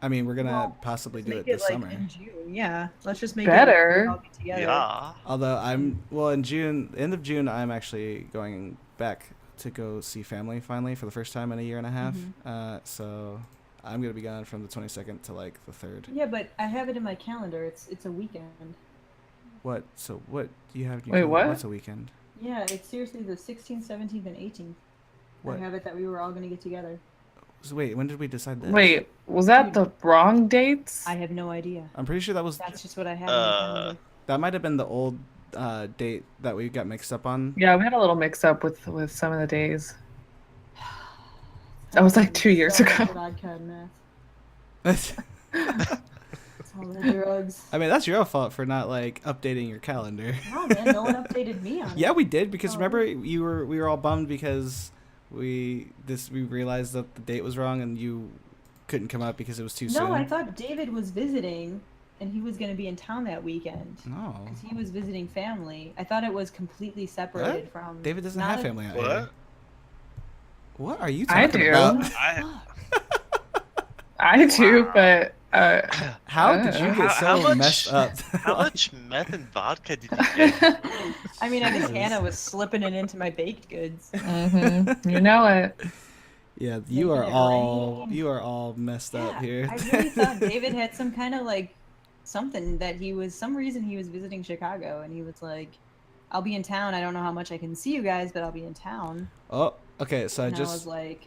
[SPEAKER 1] I mean, we're gonna
[SPEAKER 3] Well,
[SPEAKER 1] possibly do
[SPEAKER 3] Make
[SPEAKER 1] it this
[SPEAKER 3] like
[SPEAKER 1] summer.
[SPEAKER 3] in June. Yeah. Let's just make
[SPEAKER 5] Better.
[SPEAKER 3] it. All get together.
[SPEAKER 2] Yeah.
[SPEAKER 1] Although I'm in June, end of June, I'm actually going back to go see family finally for the first time in a year and a half.
[SPEAKER 3] Mhm.
[SPEAKER 1] So I'm gonna be gone from the 22nd to like the 3rd.
[SPEAKER 3] Yeah, but I have it in my calendar. It's a weekend.
[SPEAKER 1] What? So what do you have? in your
[SPEAKER 5] Wait,
[SPEAKER 1] calendar?
[SPEAKER 5] what?
[SPEAKER 1] What's a weekend?
[SPEAKER 3] Yeah, it's seriously the 16th, 17th, and 18th.
[SPEAKER 1] What?
[SPEAKER 3] I have it that we were all gonna get together.
[SPEAKER 1] So wait, when did we decide that?
[SPEAKER 5] Wait, was that the wrong dates?
[SPEAKER 3] I have no idea.
[SPEAKER 1] I'm pretty sure that was
[SPEAKER 3] That's just what I have in my calendar.
[SPEAKER 1] that might have been the old date that we got mixed up on.
[SPEAKER 5] Yeah, we had a little mix up with some of the days. That was like 2 years
[SPEAKER 3] So much
[SPEAKER 5] ago.
[SPEAKER 3] vodka and meth. It's all the drugs.
[SPEAKER 1] I mean, that's your fault for not like updating your calendar.
[SPEAKER 3] No, man, no one updated me on it.
[SPEAKER 1] Yeah, we did because
[SPEAKER 3] Oh.
[SPEAKER 1] remember we were all bummed because we realized that the date was wrong and you couldn't come up because it was too soon.
[SPEAKER 3] No, I thought David was visiting, and he was going to be in town that weekend.
[SPEAKER 1] No.
[SPEAKER 3] Because he was visiting family. I thought it was completely separated from.
[SPEAKER 1] David doesn't
[SPEAKER 3] not
[SPEAKER 1] have
[SPEAKER 3] a-
[SPEAKER 1] family out
[SPEAKER 2] What?
[SPEAKER 1] here. What are you
[SPEAKER 5] I
[SPEAKER 1] talking
[SPEAKER 5] do.
[SPEAKER 1] about?
[SPEAKER 2] I,
[SPEAKER 5] I do,
[SPEAKER 2] Wow.
[SPEAKER 5] but
[SPEAKER 1] How did you get
[SPEAKER 2] How
[SPEAKER 1] so
[SPEAKER 2] much-
[SPEAKER 1] messed up?
[SPEAKER 2] how much meth and vodka did you get?
[SPEAKER 3] I mean, I think
[SPEAKER 1] Jesus.
[SPEAKER 3] Hannah was slipping it into my baked goods.
[SPEAKER 5] you know it.
[SPEAKER 1] Yeah, you
[SPEAKER 3] Making
[SPEAKER 1] are
[SPEAKER 3] it
[SPEAKER 1] all
[SPEAKER 3] rain.
[SPEAKER 1] messed up
[SPEAKER 3] Yeah,
[SPEAKER 1] here.
[SPEAKER 3] I really thought David had some kind of like something that some reason he was visiting Chicago, and he was like, "I'll be in town. I don't know how much I can see you guys, but I'll be in town."
[SPEAKER 1] Oh, okay. So
[SPEAKER 3] And I was like,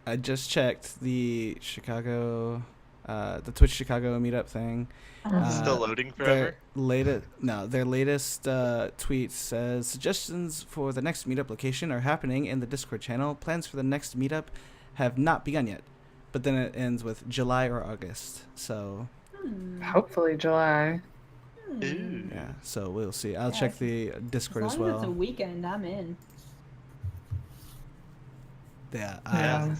[SPEAKER 1] I just checked the Chicago the Twitch Chicago meetup thing.
[SPEAKER 2] Still loading forever?
[SPEAKER 1] Their latest tweet says suggestions for the next meetup location are happening in the Discord channel. Plans for the next meetup have not begun yet, but then it ends with July or August. So
[SPEAKER 5] Hopefully July.
[SPEAKER 2] Ooh.
[SPEAKER 1] yeah, so we'll see. I'll check the Discord as well.
[SPEAKER 3] As it's a weekend, I'm in.
[SPEAKER 1] Yeah.
[SPEAKER 5] Yeah.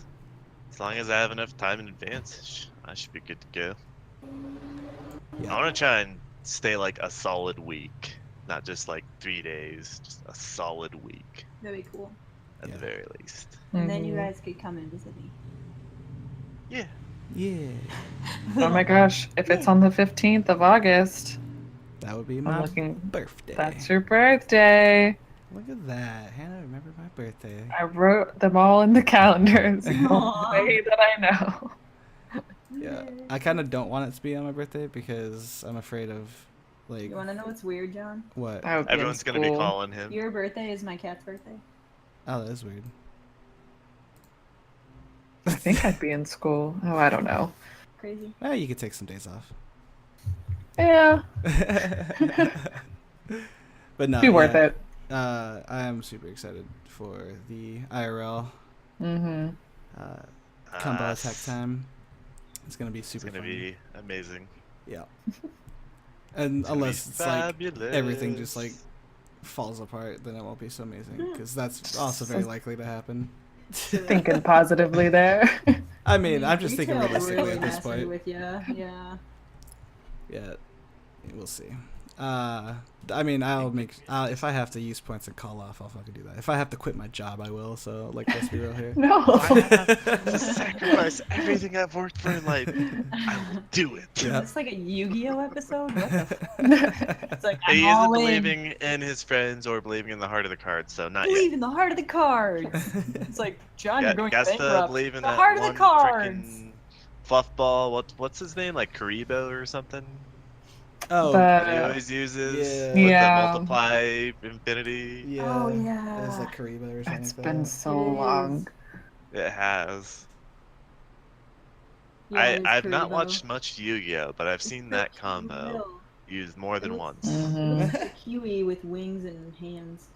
[SPEAKER 2] As long as I have enough time in advance, I should be good to go.
[SPEAKER 1] Yeah.
[SPEAKER 2] I want to try and stay like a solid week, not just like 3 days, just a solid week
[SPEAKER 3] That'd be cool.
[SPEAKER 2] at the very least.
[SPEAKER 3] And then you
[SPEAKER 5] Mhm.
[SPEAKER 3] guys could come and visit me.
[SPEAKER 2] Yeah.
[SPEAKER 1] Yeah.
[SPEAKER 5] Oh my gosh, if it's on the 15th of August,
[SPEAKER 1] That would be
[SPEAKER 5] I'm
[SPEAKER 1] my
[SPEAKER 5] looking.
[SPEAKER 1] birthday.
[SPEAKER 5] That's your birthday.
[SPEAKER 1] Look at that. Hannah, remember my birthday.
[SPEAKER 5] I wrote them all in the calendars. The
[SPEAKER 3] Aw.
[SPEAKER 5] way that I know.
[SPEAKER 1] Yeah. I kind of don't want it to be on my birthday because I'm afraid of, like,
[SPEAKER 3] You want to know what's weird, John?
[SPEAKER 1] what?
[SPEAKER 5] I would be in
[SPEAKER 2] Everyone's gonna be
[SPEAKER 5] school.
[SPEAKER 2] calling him.
[SPEAKER 3] Your birthday is my cat's birthday.
[SPEAKER 1] Oh, that is weird.
[SPEAKER 5] I think I'd be in school. Oh, I don't know.
[SPEAKER 3] Crazy.
[SPEAKER 1] Well, you could take some days off.
[SPEAKER 5] Yeah,
[SPEAKER 1] But no.
[SPEAKER 5] be worth
[SPEAKER 1] yeah,
[SPEAKER 5] it.
[SPEAKER 1] I am super excited for the IRL
[SPEAKER 5] Mm-hmm.
[SPEAKER 1] combo attack time. It's gonna be
[SPEAKER 2] It's
[SPEAKER 1] super
[SPEAKER 2] gonna
[SPEAKER 1] fun.
[SPEAKER 2] be amazing.
[SPEAKER 1] Yeah. And
[SPEAKER 2] It's gonna be
[SPEAKER 1] unless it's like
[SPEAKER 2] fabulous.
[SPEAKER 1] everything just like falls apart, then it won't be so amazing because that's also very likely to happen.
[SPEAKER 5] Thinking positively there.
[SPEAKER 1] I mean, I'm just thinking
[SPEAKER 3] retail
[SPEAKER 1] realistically
[SPEAKER 3] really
[SPEAKER 1] at this
[SPEAKER 3] messing
[SPEAKER 1] point.
[SPEAKER 3] with ya. Yeah.
[SPEAKER 1] Yeah, we'll see. I mean, I'll make if I have to use points and call off, I'll fucking do that. If I have to quit my job, I will. So like, let's be real here.
[SPEAKER 5] No.
[SPEAKER 2] Sacrifice everything I've worked for in life. I will do it.
[SPEAKER 1] Yeah.
[SPEAKER 3] Is this like a Yu-Gi-Oh episode? What the f- It's like, I'm
[SPEAKER 2] He isn't
[SPEAKER 3] all in.
[SPEAKER 2] believing in his friends or believing in the heart of the cards, so not
[SPEAKER 3] Believe
[SPEAKER 2] yet.
[SPEAKER 3] in the heart of the cards. It's like, John, you're going
[SPEAKER 2] Guess to
[SPEAKER 3] bankrupt.
[SPEAKER 2] believe in
[SPEAKER 3] The
[SPEAKER 2] that
[SPEAKER 3] heart of
[SPEAKER 2] one
[SPEAKER 3] the cards.
[SPEAKER 2] frickin' fluffball. What's his name? Like Karibo or something?
[SPEAKER 1] Oh,
[SPEAKER 2] That he
[SPEAKER 5] Uh,
[SPEAKER 2] always uses
[SPEAKER 1] yeah.
[SPEAKER 2] with
[SPEAKER 5] Yeah.
[SPEAKER 2] the multiply infinity.
[SPEAKER 1] yeah.
[SPEAKER 3] Oh, yeah.
[SPEAKER 1] It's like Karibo or something
[SPEAKER 5] It's
[SPEAKER 1] like
[SPEAKER 5] been
[SPEAKER 1] that.
[SPEAKER 5] so
[SPEAKER 3] It is.
[SPEAKER 5] long.
[SPEAKER 2] It has.
[SPEAKER 3] Yeah, it is
[SPEAKER 2] I've not
[SPEAKER 3] Karibo.
[SPEAKER 2] watched much Yu-Gi-Oh, but I've seen that combo
[SPEAKER 3] Real.
[SPEAKER 2] used more than
[SPEAKER 3] It
[SPEAKER 2] once.
[SPEAKER 3] looks-
[SPEAKER 5] Mhm.
[SPEAKER 3] It looks like a Kiwi with wings and hands.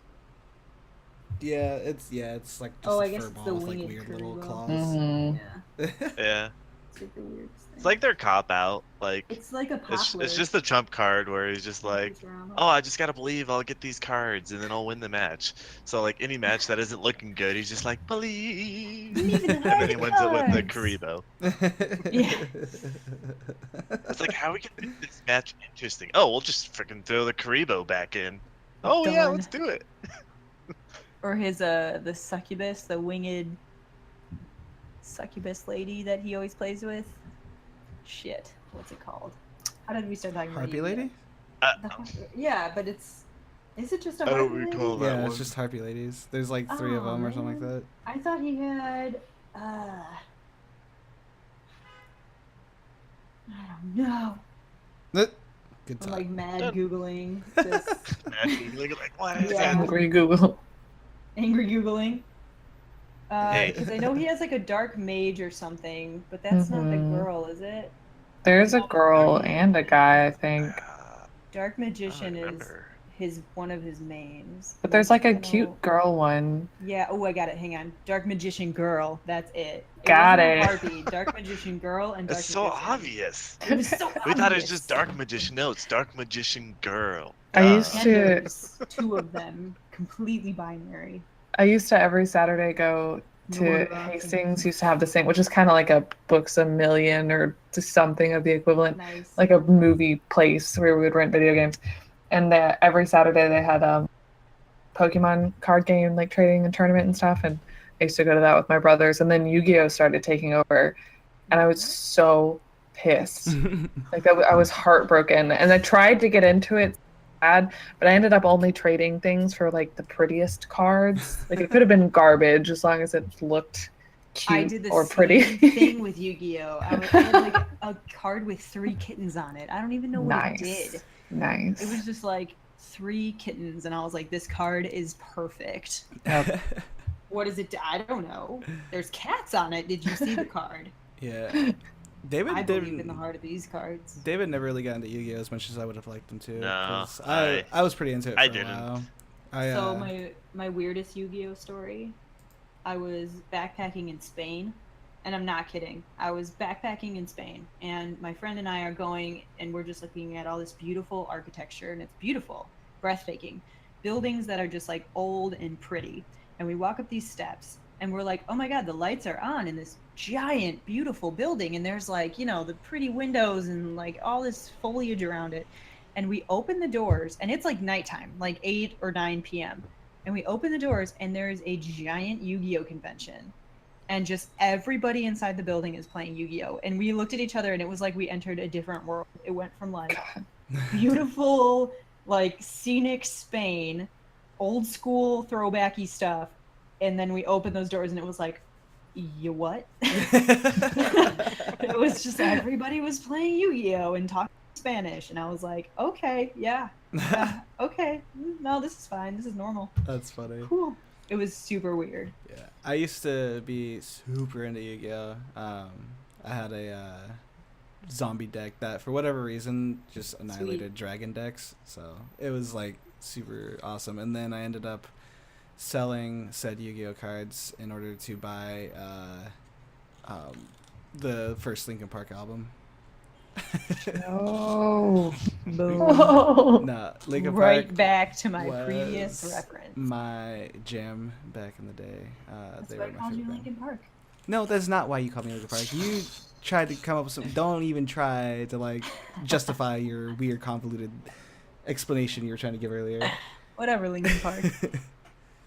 [SPEAKER 1] Yeah, it's like just
[SPEAKER 3] Oh,
[SPEAKER 1] a
[SPEAKER 3] I guess
[SPEAKER 1] fur
[SPEAKER 3] it's
[SPEAKER 1] ball
[SPEAKER 3] the
[SPEAKER 1] with like
[SPEAKER 3] winged
[SPEAKER 1] weird little
[SPEAKER 3] Karibo.
[SPEAKER 1] claws.
[SPEAKER 5] Mhm.
[SPEAKER 3] Yeah,
[SPEAKER 2] Yeah,
[SPEAKER 3] it's like the weirdest thing.
[SPEAKER 2] it's like their cop out. Like
[SPEAKER 3] It's like a
[SPEAKER 2] it's
[SPEAKER 3] poplar.
[SPEAKER 2] just a trump card where he's just like, oh, I just gotta believe I'll get these cards and then I'll win the match. So like any match that isn't looking good, he's just like believe,
[SPEAKER 3] Believe in the
[SPEAKER 2] and
[SPEAKER 3] heart
[SPEAKER 2] then he
[SPEAKER 3] of
[SPEAKER 2] wins it with the
[SPEAKER 3] cards.
[SPEAKER 2] Karibo.
[SPEAKER 3] Yeah.
[SPEAKER 2] It's like how we can make this match interesting. Oh, we'll just freaking throw the Karibo back in. Oh yeah,
[SPEAKER 3] Darn.
[SPEAKER 2] let's do it.
[SPEAKER 3] Or his the succubus, the winged succubus lady that he always plays with. Shit, what's it called? How did we start talking about
[SPEAKER 1] Harpy
[SPEAKER 3] Yu-Gi-Oh?
[SPEAKER 1] lady?
[SPEAKER 3] Yeah, but it's. Is it just a
[SPEAKER 2] I don't
[SPEAKER 3] harpy lady?
[SPEAKER 2] recall that
[SPEAKER 1] Yeah,
[SPEAKER 2] one.
[SPEAKER 1] it's just Harpy ladies. There's like 3 of
[SPEAKER 3] Oh,
[SPEAKER 1] them or something like
[SPEAKER 3] man.
[SPEAKER 1] that.
[SPEAKER 3] I thought he had. I don't know.
[SPEAKER 1] Good
[SPEAKER 3] I'm
[SPEAKER 1] talk.
[SPEAKER 3] like mad
[SPEAKER 2] Good.
[SPEAKER 3] googling, just
[SPEAKER 2] Like, what is
[SPEAKER 3] Yeah.
[SPEAKER 2] that?
[SPEAKER 5] Angry Google.
[SPEAKER 3] angry googling.
[SPEAKER 2] Hey.
[SPEAKER 3] Because I know he has like a dark mage or something, but that's not the
[SPEAKER 5] Mhm.
[SPEAKER 3] girl, is it?
[SPEAKER 5] There's a girl and a guy, I think.
[SPEAKER 3] Dark
[SPEAKER 2] I
[SPEAKER 3] magician
[SPEAKER 2] don't
[SPEAKER 3] is
[SPEAKER 2] remember.
[SPEAKER 3] one of his mains.
[SPEAKER 5] But there's like a
[SPEAKER 3] I know-
[SPEAKER 5] cute girl one.
[SPEAKER 3] Yeah. Oh, I got it. Hang on. Dark magician girl. That's it.
[SPEAKER 5] Got
[SPEAKER 3] wasn't a
[SPEAKER 5] it.
[SPEAKER 3] Harpy. Dark magician girl and dark.
[SPEAKER 2] It's so
[SPEAKER 3] magician.
[SPEAKER 2] obvious.
[SPEAKER 3] It was so
[SPEAKER 2] We thought it was
[SPEAKER 3] obvious.
[SPEAKER 2] just Dark Magician. No, it's Dark Magician Girl.
[SPEAKER 5] I
[SPEAKER 2] Duh.
[SPEAKER 5] used
[SPEAKER 3] And
[SPEAKER 5] to-
[SPEAKER 3] there's 2 of them, completely binary.
[SPEAKER 5] I used to every Saturday go
[SPEAKER 3] No
[SPEAKER 5] to
[SPEAKER 3] wonder I'm
[SPEAKER 5] Hastings. Used to have this thing, which is kind of like a Books a Million or just something of the equivalent,
[SPEAKER 3] Nice.
[SPEAKER 5] like a movie place where we would rent video games. And every Saturday they had Pokemon card game like trading and tournament and stuff. And I used to go to that with my brothers. And then Yu-Gi-Oh started taking over, and I was so pissed. Like I was heartbroken, and I tried to get into it bad, but I ended up only trading things for like the prettiest cards. Like it could have been garbage as long as it looked
[SPEAKER 3] I
[SPEAKER 5] cute
[SPEAKER 3] did the
[SPEAKER 5] or
[SPEAKER 3] same
[SPEAKER 5] pretty.
[SPEAKER 3] thing with Yu-Gi-Oh. I had like a card with 3 kittens on it. I don't even know what
[SPEAKER 5] Nice.
[SPEAKER 3] it did.
[SPEAKER 5] Nice.
[SPEAKER 3] It was just like 3 kittens, and I was like, this card is perfect.
[SPEAKER 5] Yep.
[SPEAKER 3] What does it do? I don't know. There's cats on it. Did you see the card?
[SPEAKER 1] Yeah. David
[SPEAKER 3] I believe in
[SPEAKER 1] didn't.
[SPEAKER 3] the heart of these cards.
[SPEAKER 1] David never really got into Yu-Gi-Oh as much as I would have liked him to.
[SPEAKER 2] No,
[SPEAKER 1] 'cause
[SPEAKER 2] I
[SPEAKER 1] was pretty into it for
[SPEAKER 2] I
[SPEAKER 1] a
[SPEAKER 2] didn't.
[SPEAKER 1] while.
[SPEAKER 3] So my weirdest Yu-Gi-Oh story, I was backpacking in Spain, and I'm not kidding. I was backpacking in Spain, and my friend and I are going, and we're just looking at all this beautiful architecture, and it's beautiful, breathtaking. Buildings that are just like old and pretty. And we walk up these steps, and we're like, oh my God, the lights are on in this giant, beautiful building. And there's like, you know, the pretty windows and like all this foliage around it. And we open the doors, and it's like nighttime, like 8 or 9 p.m. And we open the doors, and there's a giant Yu-Gi-Oh convention. And just everybody inside the building is playing Yu-Gi-Oh. And we looked at each other, and it was like we entered a different world. It went from like beautiful, like scenic Spain, old school throwbacky stuff. And then we opened those doors, and it was like, you what? It was just everybody was playing Yu-Gi-Oh and talking Spanish, and I was like, okay, yeah, okay, no, this is fine, this is normal.
[SPEAKER 1] That's funny.
[SPEAKER 3] Cool. It was super weird.
[SPEAKER 1] Yeah, I used to be super into Yu-Gi-Oh. I had a zombie deck that, for whatever reason, just annihilated dragon decks. So it was like super awesome. And then I ended up selling said Yu-Gi-Oh cards in order to buy the first Linkin Park album.
[SPEAKER 5] No.
[SPEAKER 3] Boom.
[SPEAKER 1] No, Linkin
[SPEAKER 3] Right
[SPEAKER 1] Park
[SPEAKER 3] back to my
[SPEAKER 1] was
[SPEAKER 3] previous reference.
[SPEAKER 1] my jam back in the day.
[SPEAKER 3] That's
[SPEAKER 1] they
[SPEAKER 3] why I
[SPEAKER 1] were my
[SPEAKER 3] called you
[SPEAKER 1] favorite band.
[SPEAKER 3] Linkin Park.
[SPEAKER 1] No, that's not why you called me Linkin Park. You tried to come up with some. Don't even try to like justify your weird convoluted explanation you were trying to give earlier.
[SPEAKER 3] Whatever, Linkin Park.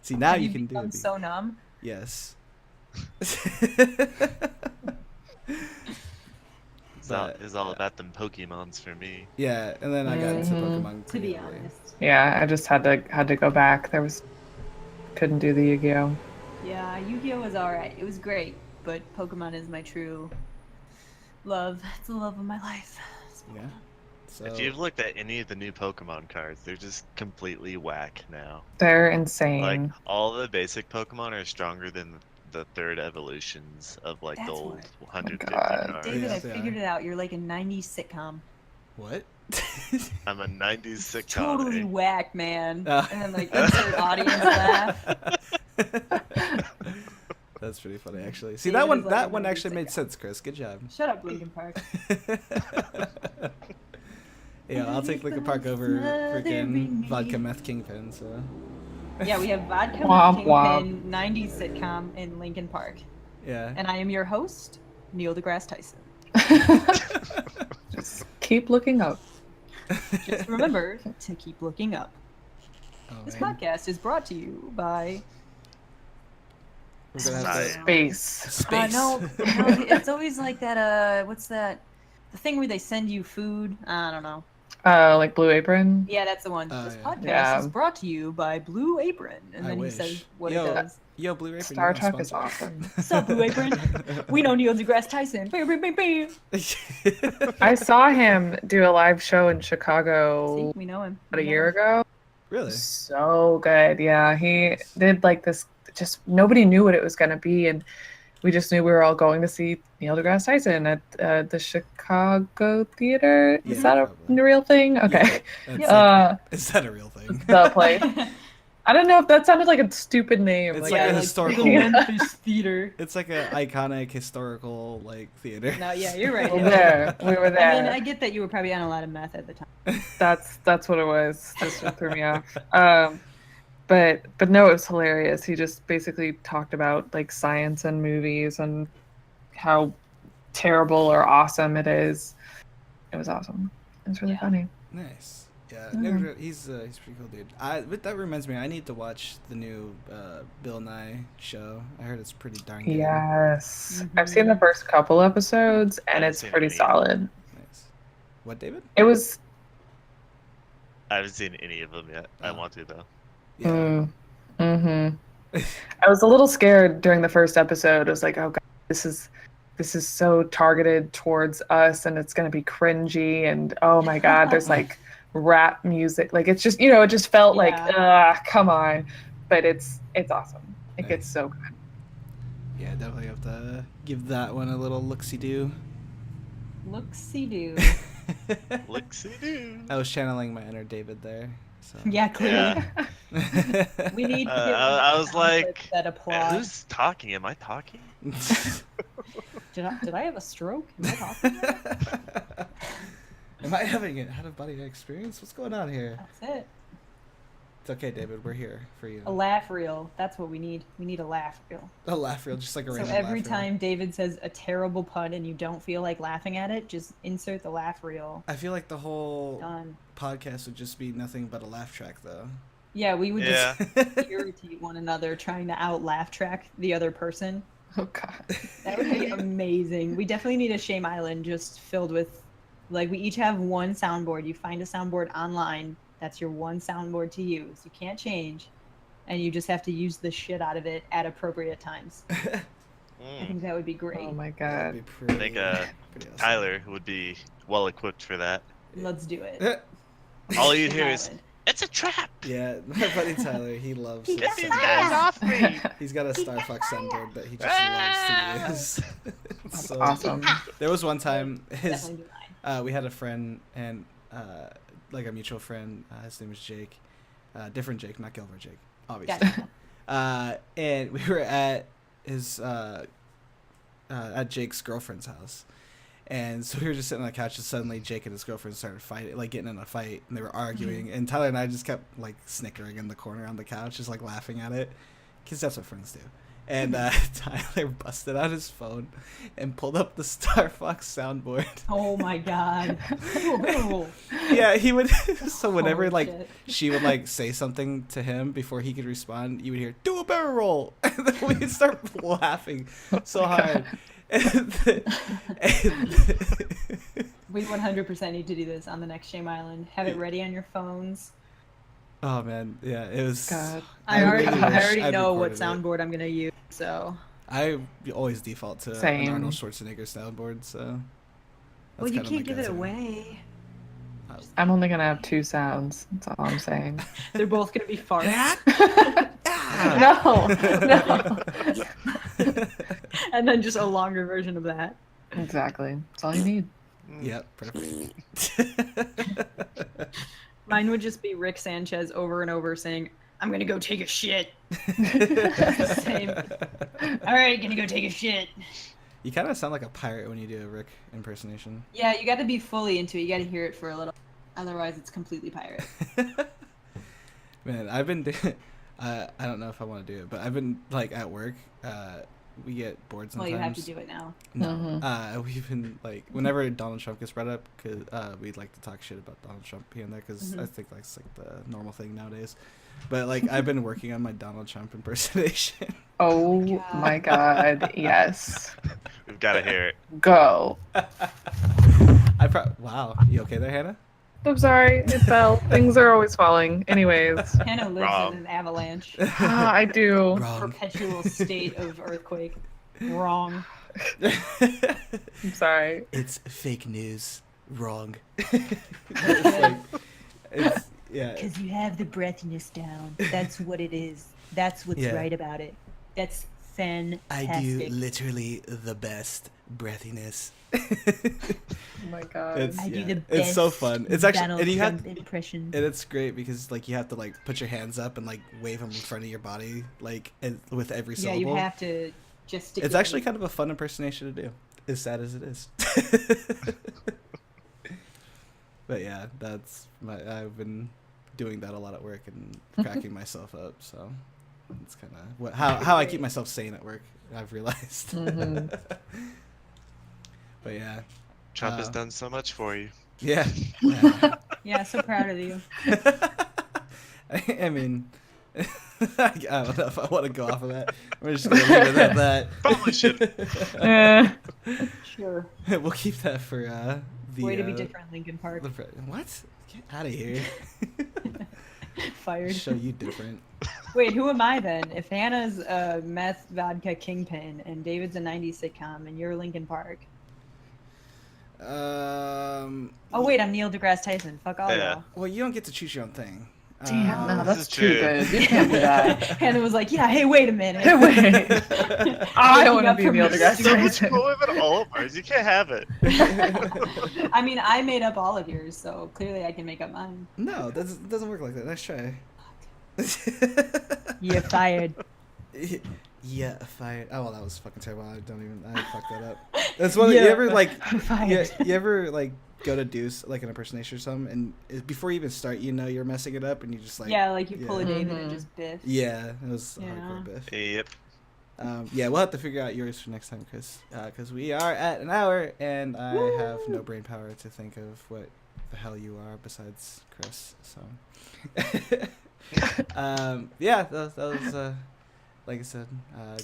[SPEAKER 1] See, now
[SPEAKER 3] Have
[SPEAKER 1] you can do
[SPEAKER 3] become
[SPEAKER 1] it.
[SPEAKER 3] so numb.
[SPEAKER 1] Yes.
[SPEAKER 2] It's all about them Pokemons for me.
[SPEAKER 1] Yeah, and then I got into
[SPEAKER 5] Mhm.
[SPEAKER 1] Pokemon.
[SPEAKER 3] To
[SPEAKER 1] pretty
[SPEAKER 3] be
[SPEAKER 1] early.
[SPEAKER 3] honest.
[SPEAKER 5] Yeah, I just had to go back. Couldn't do the Yu-Gi-Oh.
[SPEAKER 3] Yeah, Yu-Gi-Oh was alright. It was great, but Pokemon is my true love. It's the love of my life.
[SPEAKER 1] Yeah. So
[SPEAKER 2] If you've looked at any of the new Pokemon cards, they're just completely whack now.
[SPEAKER 5] They're insane.
[SPEAKER 2] Like all the basic Pokemon are stronger than the third evolutions of like
[SPEAKER 3] That's
[SPEAKER 2] the old
[SPEAKER 3] what-
[SPEAKER 2] 150
[SPEAKER 5] God.
[SPEAKER 2] cards.
[SPEAKER 3] David,
[SPEAKER 1] Yeah,
[SPEAKER 3] I
[SPEAKER 1] they
[SPEAKER 3] figured
[SPEAKER 1] are.
[SPEAKER 3] it out. You're like a 90s sitcom.
[SPEAKER 1] what?
[SPEAKER 2] I'm a 90s sitcom.
[SPEAKER 3] Totally
[SPEAKER 2] eh?
[SPEAKER 3] whack, man.
[SPEAKER 1] Ah.
[SPEAKER 3] And then like insert audience laugh.
[SPEAKER 1] That's pretty funny, actually. See,
[SPEAKER 3] David
[SPEAKER 1] that one
[SPEAKER 3] is like a 90s
[SPEAKER 1] actually made
[SPEAKER 3] sitcom.
[SPEAKER 1] sense, Chris. Good job.
[SPEAKER 3] Shut up, Linkin Park.
[SPEAKER 1] Yeah, I'll take Linkin Park over freaking Vodka Meth Kingpin. So.
[SPEAKER 3] Yeah, we have Vodka,
[SPEAKER 5] Womp womp.
[SPEAKER 3] Kingpin, 90s sitcom, and Linkin Park.
[SPEAKER 1] Yeah.
[SPEAKER 3] And I am your host, Neil deGrasse Tyson.
[SPEAKER 5] Just keep looking up.
[SPEAKER 3] Just remember to keep looking up.
[SPEAKER 1] Oh,
[SPEAKER 3] This
[SPEAKER 1] man.
[SPEAKER 3] podcast is brought to you by.
[SPEAKER 1] We're gonna have to...
[SPEAKER 5] Space.
[SPEAKER 1] Space.
[SPEAKER 3] No, it's always like that. What's that? The thing where they send you food. I don't know.
[SPEAKER 5] Like Blue Apron.
[SPEAKER 3] Yeah, that's the one.
[SPEAKER 1] Oh,
[SPEAKER 3] This
[SPEAKER 1] yeah.
[SPEAKER 3] podcast
[SPEAKER 5] Yeah.
[SPEAKER 3] is brought to you by Blue Apron, and
[SPEAKER 1] I
[SPEAKER 3] then he
[SPEAKER 1] wish.
[SPEAKER 3] says what
[SPEAKER 1] Yo.
[SPEAKER 3] it does.
[SPEAKER 1] Yo, Blue Apron.
[SPEAKER 5] Star
[SPEAKER 1] you
[SPEAKER 5] Trek
[SPEAKER 1] want
[SPEAKER 5] is
[SPEAKER 1] to sponsor?
[SPEAKER 5] awesome.
[SPEAKER 3] What's up, Blue Apron? We know Neil deGrasse Tyson.
[SPEAKER 5] I saw him do a live show in Chicago
[SPEAKER 3] See, we know him.
[SPEAKER 5] about a
[SPEAKER 3] We know
[SPEAKER 5] year
[SPEAKER 3] him.
[SPEAKER 5] ago.
[SPEAKER 1] Really?
[SPEAKER 5] So good. Yeah, he did like this. Just nobody knew what it was going to be, and we just knew we were all going to see Neil deGrasse Tyson at the Chicago Theater.
[SPEAKER 1] Yeah,
[SPEAKER 5] Is that
[SPEAKER 1] probably.
[SPEAKER 5] a real thing? Okay.
[SPEAKER 1] That's
[SPEAKER 3] Yeah.
[SPEAKER 1] like, is that a real thing?
[SPEAKER 5] The place. I don't know if that sounded like a stupid name.
[SPEAKER 1] It's
[SPEAKER 5] like,
[SPEAKER 1] like
[SPEAKER 3] Yeah,
[SPEAKER 1] a
[SPEAKER 3] like
[SPEAKER 1] historical-
[SPEAKER 3] the Memphis Theater.
[SPEAKER 1] It's like an iconic historical like theater.
[SPEAKER 3] No, yeah, you're right.
[SPEAKER 5] we were
[SPEAKER 3] Neil.
[SPEAKER 5] there. We were there.
[SPEAKER 3] I mean, I get that you were probably on a lot of meth at the time.
[SPEAKER 5] That's what it was. That's what threw me off. But no, it was hilarious. He just basically talked about like science and movies and how terrible or awesome it is. It was awesome. It was really
[SPEAKER 3] Yeah.
[SPEAKER 5] funny.
[SPEAKER 1] Nice. Yeah,
[SPEAKER 5] Mhm.
[SPEAKER 1] he's pretty cool, dude. But that reminds me, I need to watch the new Bill Nye show. I heard it's pretty darn good.
[SPEAKER 5] Yes. I've seen the first couple episodes and
[SPEAKER 2] haven't
[SPEAKER 5] it's
[SPEAKER 2] seen
[SPEAKER 5] pretty
[SPEAKER 2] any.
[SPEAKER 5] solid.
[SPEAKER 1] Nice. What, David?
[SPEAKER 5] It was
[SPEAKER 2] I haven't seen any of them yet. I
[SPEAKER 1] Oh.
[SPEAKER 2] want to though.
[SPEAKER 1] Yeah.
[SPEAKER 5] I was a little scared during the first episode. I was like, oh god, this is so targeted towards us and it's gonna be cringy and oh my god, there's like rap music. Like it's just it just felt like come on. But it's awesome. It gets so good.
[SPEAKER 1] Yeah, definitely have to give that one a little look-see-do.
[SPEAKER 3] Look-see-do.
[SPEAKER 2] Look-see-do.
[SPEAKER 1] I was channeling my inner David there. So.
[SPEAKER 3] Yeah, clearly.
[SPEAKER 2] Yeah.
[SPEAKER 3] We need to
[SPEAKER 2] I was like,
[SPEAKER 3] that applaud.
[SPEAKER 2] who's talking? Am I talking?
[SPEAKER 3] Did I have a stroke? Am I talking?
[SPEAKER 1] Am I having an out-of-body experience? What's going on here?
[SPEAKER 3] That's it.
[SPEAKER 1] It's okay, David. We're here for you.
[SPEAKER 3] A laugh reel. That's what we need. We need a laugh reel.
[SPEAKER 1] A laugh reel, just like a
[SPEAKER 3] So
[SPEAKER 1] random
[SPEAKER 3] every
[SPEAKER 1] laugh reel.
[SPEAKER 3] time David says a terrible pun and you don't feel like laughing at it, just insert the laugh reel.
[SPEAKER 1] I feel like the whole
[SPEAKER 3] Done.
[SPEAKER 1] podcast would just be nothing but a laugh track, though.
[SPEAKER 3] Yeah, we would
[SPEAKER 2] Yeah.
[SPEAKER 3] just irritate one another trying to out laugh track the other person.
[SPEAKER 5] Oh god.
[SPEAKER 3] That would be amazing. We definitely need a Shame Island just filled with, like, we each have one soundboard. You find a soundboard online. That's your one soundboard to use. You can't change, and you just have to use the shit out of it at appropriate times. I think that would be great.
[SPEAKER 5] Oh my
[SPEAKER 1] That'd be
[SPEAKER 5] god.
[SPEAKER 1] pretty,
[SPEAKER 2] I think
[SPEAKER 1] pretty awesome.
[SPEAKER 2] Tyler would be well equipped for that.
[SPEAKER 3] Let's do it.
[SPEAKER 2] All you hear is,
[SPEAKER 3] Island.
[SPEAKER 2] "It's a trap!
[SPEAKER 1] Yeah, my buddy Tyler, he loves his
[SPEAKER 2] Get these
[SPEAKER 1] soundboard.
[SPEAKER 2] guys off me!"
[SPEAKER 1] He's got a Star Fox soundboard that he just loves to use.
[SPEAKER 5] That's
[SPEAKER 1] So,
[SPEAKER 5] awesome.
[SPEAKER 1] there was one time
[SPEAKER 3] Definitely do mine.
[SPEAKER 1] we had a friend and like a mutual friend. His name was Jake, different Jake, not Gilbert Jake, obviously.
[SPEAKER 3] Gotcha.
[SPEAKER 1] And we were at his at Jake's girlfriend's house, and so we were just sitting on the couch, and suddenly Jake and his girlfriend started fighting, like getting in a fight, and they were arguing. And Tyler and I just kept like snickering in the corner on the couch, just like laughing at it, because that's what friends do. And Tyler busted out his phone and pulled up the Star Fox soundboard.
[SPEAKER 3] Oh my god. Oh,
[SPEAKER 1] Yeah, he would. So whenever
[SPEAKER 3] holy
[SPEAKER 1] like
[SPEAKER 3] shit.
[SPEAKER 1] she would like say something to him before he could respond, you would hear "do a barrel roll," and then we'd start laughing so hard.
[SPEAKER 3] We 100% need to do this on the next Shame Island. Have it ready on your phones.
[SPEAKER 1] Oh man, yeah, it was.
[SPEAKER 5] God.
[SPEAKER 3] I already
[SPEAKER 1] really wish I'd
[SPEAKER 3] know what
[SPEAKER 1] recorded it.
[SPEAKER 3] soundboard I'm gonna use. So.
[SPEAKER 1] I always default to
[SPEAKER 5] Same.
[SPEAKER 1] an Arnold Schwarzenegger soundboard, so.
[SPEAKER 3] Well,
[SPEAKER 1] that's
[SPEAKER 3] you
[SPEAKER 1] kinda
[SPEAKER 3] can't
[SPEAKER 1] my
[SPEAKER 3] give it
[SPEAKER 1] go-to.
[SPEAKER 3] away.
[SPEAKER 5] I'm only gonna have 2 sounds. That's all I'm saying.
[SPEAKER 3] They're both gonna be farts.
[SPEAKER 5] No, no.
[SPEAKER 3] And then just a longer version of that.
[SPEAKER 5] Exactly. That's all you need.
[SPEAKER 1] Yep, perfect.
[SPEAKER 3] Mine would just be Rick Sanchez over and over saying, "I'm gonna go take a shit." Same. All right, gonna go take a shit.
[SPEAKER 1] You kind of sound like a pirate when you do a Rick impersonation.
[SPEAKER 3] Yeah, you got to be fully into it. You got to hear it for a little. Otherwise, it's completely pirate.
[SPEAKER 1] Man, I've been. I don't know if I want to do it, but I've been like at work. We get bored
[SPEAKER 3] Well,
[SPEAKER 1] sometimes.
[SPEAKER 3] you have to do it now.
[SPEAKER 1] No,
[SPEAKER 5] Mhm.
[SPEAKER 1] we've been like whenever Donald Trump gets brought up, cause we'd like to talk shit about Donald Trump here and there, because I think that's like the normal thing nowadays. But like I've been working on my Donald Trump impersonation.
[SPEAKER 5] Oh
[SPEAKER 3] God.
[SPEAKER 5] my god, yes.
[SPEAKER 2] We've got to hear it.
[SPEAKER 5] Go.
[SPEAKER 1] Wow, you okay there, Hannah?
[SPEAKER 5] I'm sorry, it fell. Things are always falling. Anyways.
[SPEAKER 3] Hannah lives
[SPEAKER 2] Wrong.
[SPEAKER 3] in an avalanche.
[SPEAKER 5] I do.
[SPEAKER 1] Wrong.
[SPEAKER 3] Perpetual state of earthquake. Wrong.
[SPEAKER 5] I'm sorry.
[SPEAKER 1] It's fake news. Wrong. it's yeah.
[SPEAKER 3] Because you have the breathiness down. That's what it is. That's what's
[SPEAKER 1] Yeah.
[SPEAKER 3] right about it. That's fantastic.
[SPEAKER 1] I do literally the best breathiness.
[SPEAKER 5] Oh my god.
[SPEAKER 1] It's-
[SPEAKER 3] I do
[SPEAKER 1] yeah,
[SPEAKER 3] the best
[SPEAKER 1] it's so fun. It's actually-
[SPEAKER 3] Donald
[SPEAKER 1] and you have-
[SPEAKER 3] Trump impression.
[SPEAKER 1] And it's great because like you have to like put your hands up and like wave them in front of your body, like and with every
[SPEAKER 3] Yeah,
[SPEAKER 1] syllable.
[SPEAKER 3] you have to just.
[SPEAKER 1] It's actually kind of a fun impersonation to do, as sad as it is. But yeah, I've been doing that a lot at work and cracking myself up. So it's kind of how I keep myself sane at work. I've realized.
[SPEAKER 5] Mhm.
[SPEAKER 1] But yeah,
[SPEAKER 2] Trump has done so much for you.
[SPEAKER 1] yeah.
[SPEAKER 3] Yeah, so proud of you.
[SPEAKER 1] I mean, I don't know if I want to go off of that. We're just gonna leave it at that.
[SPEAKER 2] Probably should.
[SPEAKER 3] Sure.
[SPEAKER 1] We'll keep that for the.
[SPEAKER 3] Way to be different, Lincoln Park.
[SPEAKER 1] What? Get out of here.
[SPEAKER 3] Fired.
[SPEAKER 1] Show you different.
[SPEAKER 3] Wait, who am I then? If Hannah's a Meth, Vodka, Kingpin, and David's a 90s sitcom, and you're Lincoln Park.
[SPEAKER 1] Um.
[SPEAKER 3] Oh wait, I'm Neil deGrasse Tyson. Fuck all
[SPEAKER 2] Yeah.
[SPEAKER 3] y'all.
[SPEAKER 1] Well, you don't get to choose your own thing.
[SPEAKER 5] Damn, no,
[SPEAKER 2] This
[SPEAKER 5] that's
[SPEAKER 2] is
[SPEAKER 5] too
[SPEAKER 2] true.
[SPEAKER 5] good. You can't do that.
[SPEAKER 3] Hannah was like, "Yeah, hey, wait a minute."
[SPEAKER 5] Hey, wait. I
[SPEAKER 3] Waking
[SPEAKER 5] want to
[SPEAKER 3] up
[SPEAKER 5] be
[SPEAKER 3] from
[SPEAKER 5] the older guy.
[SPEAKER 2] So much cooler than all of ours. You can't have it.
[SPEAKER 3] I mean, I made up all of yours, so clearly I can make up mine.
[SPEAKER 1] No, that doesn't work like that. Nice try.
[SPEAKER 3] You're fired.
[SPEAKER 1] Yeah, fired. Oh well, that was fucking terrible. I fucked that up. That's one. You
[SPEAKER 3] Yeah,
[SPEAKER 1] ever like,
[SPEAKER 3] you're fired.
[SPEAKER 1] you ever like go to do like an impersonation or something, and before you even start, you know you're messing it up, and you just like.
[SPEAKER 3] Yeah, like you pull a
[SPEAKER 1] yeah.
[SPEAKER 3] David and just biff.
[SPEAKER 1] Yeah, it was a
[SPEAKER 3] Yeah.
[SPEAKER 1] hardcore biff.
[SPEAKER 2] Yep.
[SPEAKER 1] Yeah, we'll have to figure out yours for next time, Chris, because we are at an hour, and I have no brain power to think of what the hell you are besides Chris. So, yeah, that was like I said,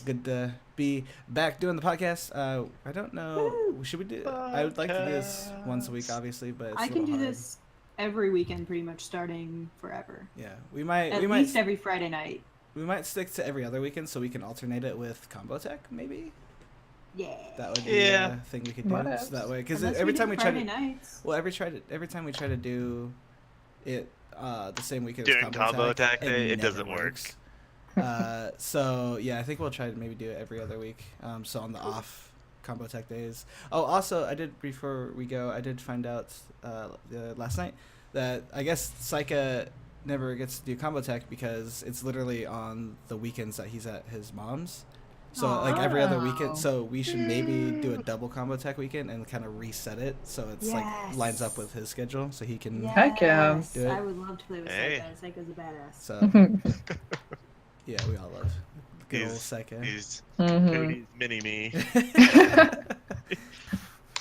[SPEAKER 1] good to be back doing the podcast. I don't know, should we do? I would like to do this once a week, obviously, but it's
[SPEAKER 3] I
[SPEAKER 1] a
[SPEAKER 3] can
[SPEAKER 1] little
[SPEAKER 3] do
[SPEAKER 1] hard.
[SPEAKER 3] this every weekend, pretty much starting forever.
[SPEAKER 1] Yeah, we might.
[SPEAKER 3] At least every Friday night.
[SPEAKER 1] We might stick to every other weekend so we can alternate it with combo tech, maybe.
[SPEAKER 3] Yeah.
[SPEAKER 1] That would be
[SPEAKER 2] Yeah.
[SPEAKER 1] a thing we could do.
[SPEAKER 5] What
[SPEAKER 1] So that way, because
[SPEAKER 3] Unless
[SPEAKER 1] every
[SPEAKER 3] do
[SPEAKER 1] time we try
[SPEAKER 3] Friday
[SPEAKER 1] to,
[SPEAKER 3] nights.
[SPEAKER 1] well, every time we try to do it the same weekend
[SPEAKER 2] During
[SPEAKER 1] as
[SPEAKER 2] combo attack day, it
[SPEAKER 1] never
[SPEAKER 2] doesn't work.
[SPEAKER 1] works. So yeah, I think we'll try to maybe do it every other week. So on the off combo tech days. Oh, also, I did before we go. I did find out last night that I guess Psycha never gets to do combo tech because it's literally on the weekends that he's at his mom's. So like every other weekend. So we should maybe do a double combo tech weekend and kind of reset it so it's like lines up with his schedule so he can.
[SPEAKER 5] Heck yeah.
[SPEAKER 3] Yes,
[SPEAKER 1] Do it.
[SPEAKER 3] I would love to play with
[SPEAKER 2] Hey.
[SPEAKER 3] Psycho. Psycho's a badass.
[SPEAKER 1] So yeah, we all love good old Psycha.
[SPEAKER 2] He's
[SPEAKER 5] Mhm.
[SPEAKER 2] Cody's mini me.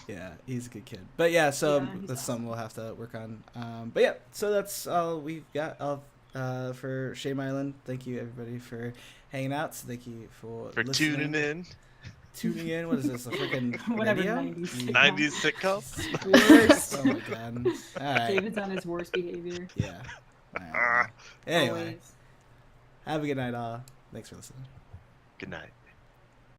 [SPEAKER 1] Yeah, he's a good kid. But yeah, so
[SPEAKER 3] Yeah, he's
[SPEAKER 1] that's
[SPEAKER 3] awesome.
[SPEAKER 1] something we'll have to work on. But yeah, so that's all we've got for Shame Island. Thank you everybody for hanging out. So thank you for listening,
[SPEAKER 2] tuning in.
[SPEAKER 1] Tuning in. What is this? A freaking
[SPEAKER 3] Whatever,
[SPEAKER 1] radio?
[SPEAKER 3] 90s
[SPEAKER 1] You-
[SPEAKER 3] sitcom.
[SPEAKER 2] 90s sitcom.
[SPEAKER 3] Worst.
[SPEAKER 1] Oh my god. All right.
[SPEAKER 3] David's on his worst behavior.
[SPEAKER 1] Yeah. All right. Anyway,
[SPEAKER 3] Always.
[SPEAKER 1] have a good night, all. Thanks for listening.
[SPEAKER 2] Good night.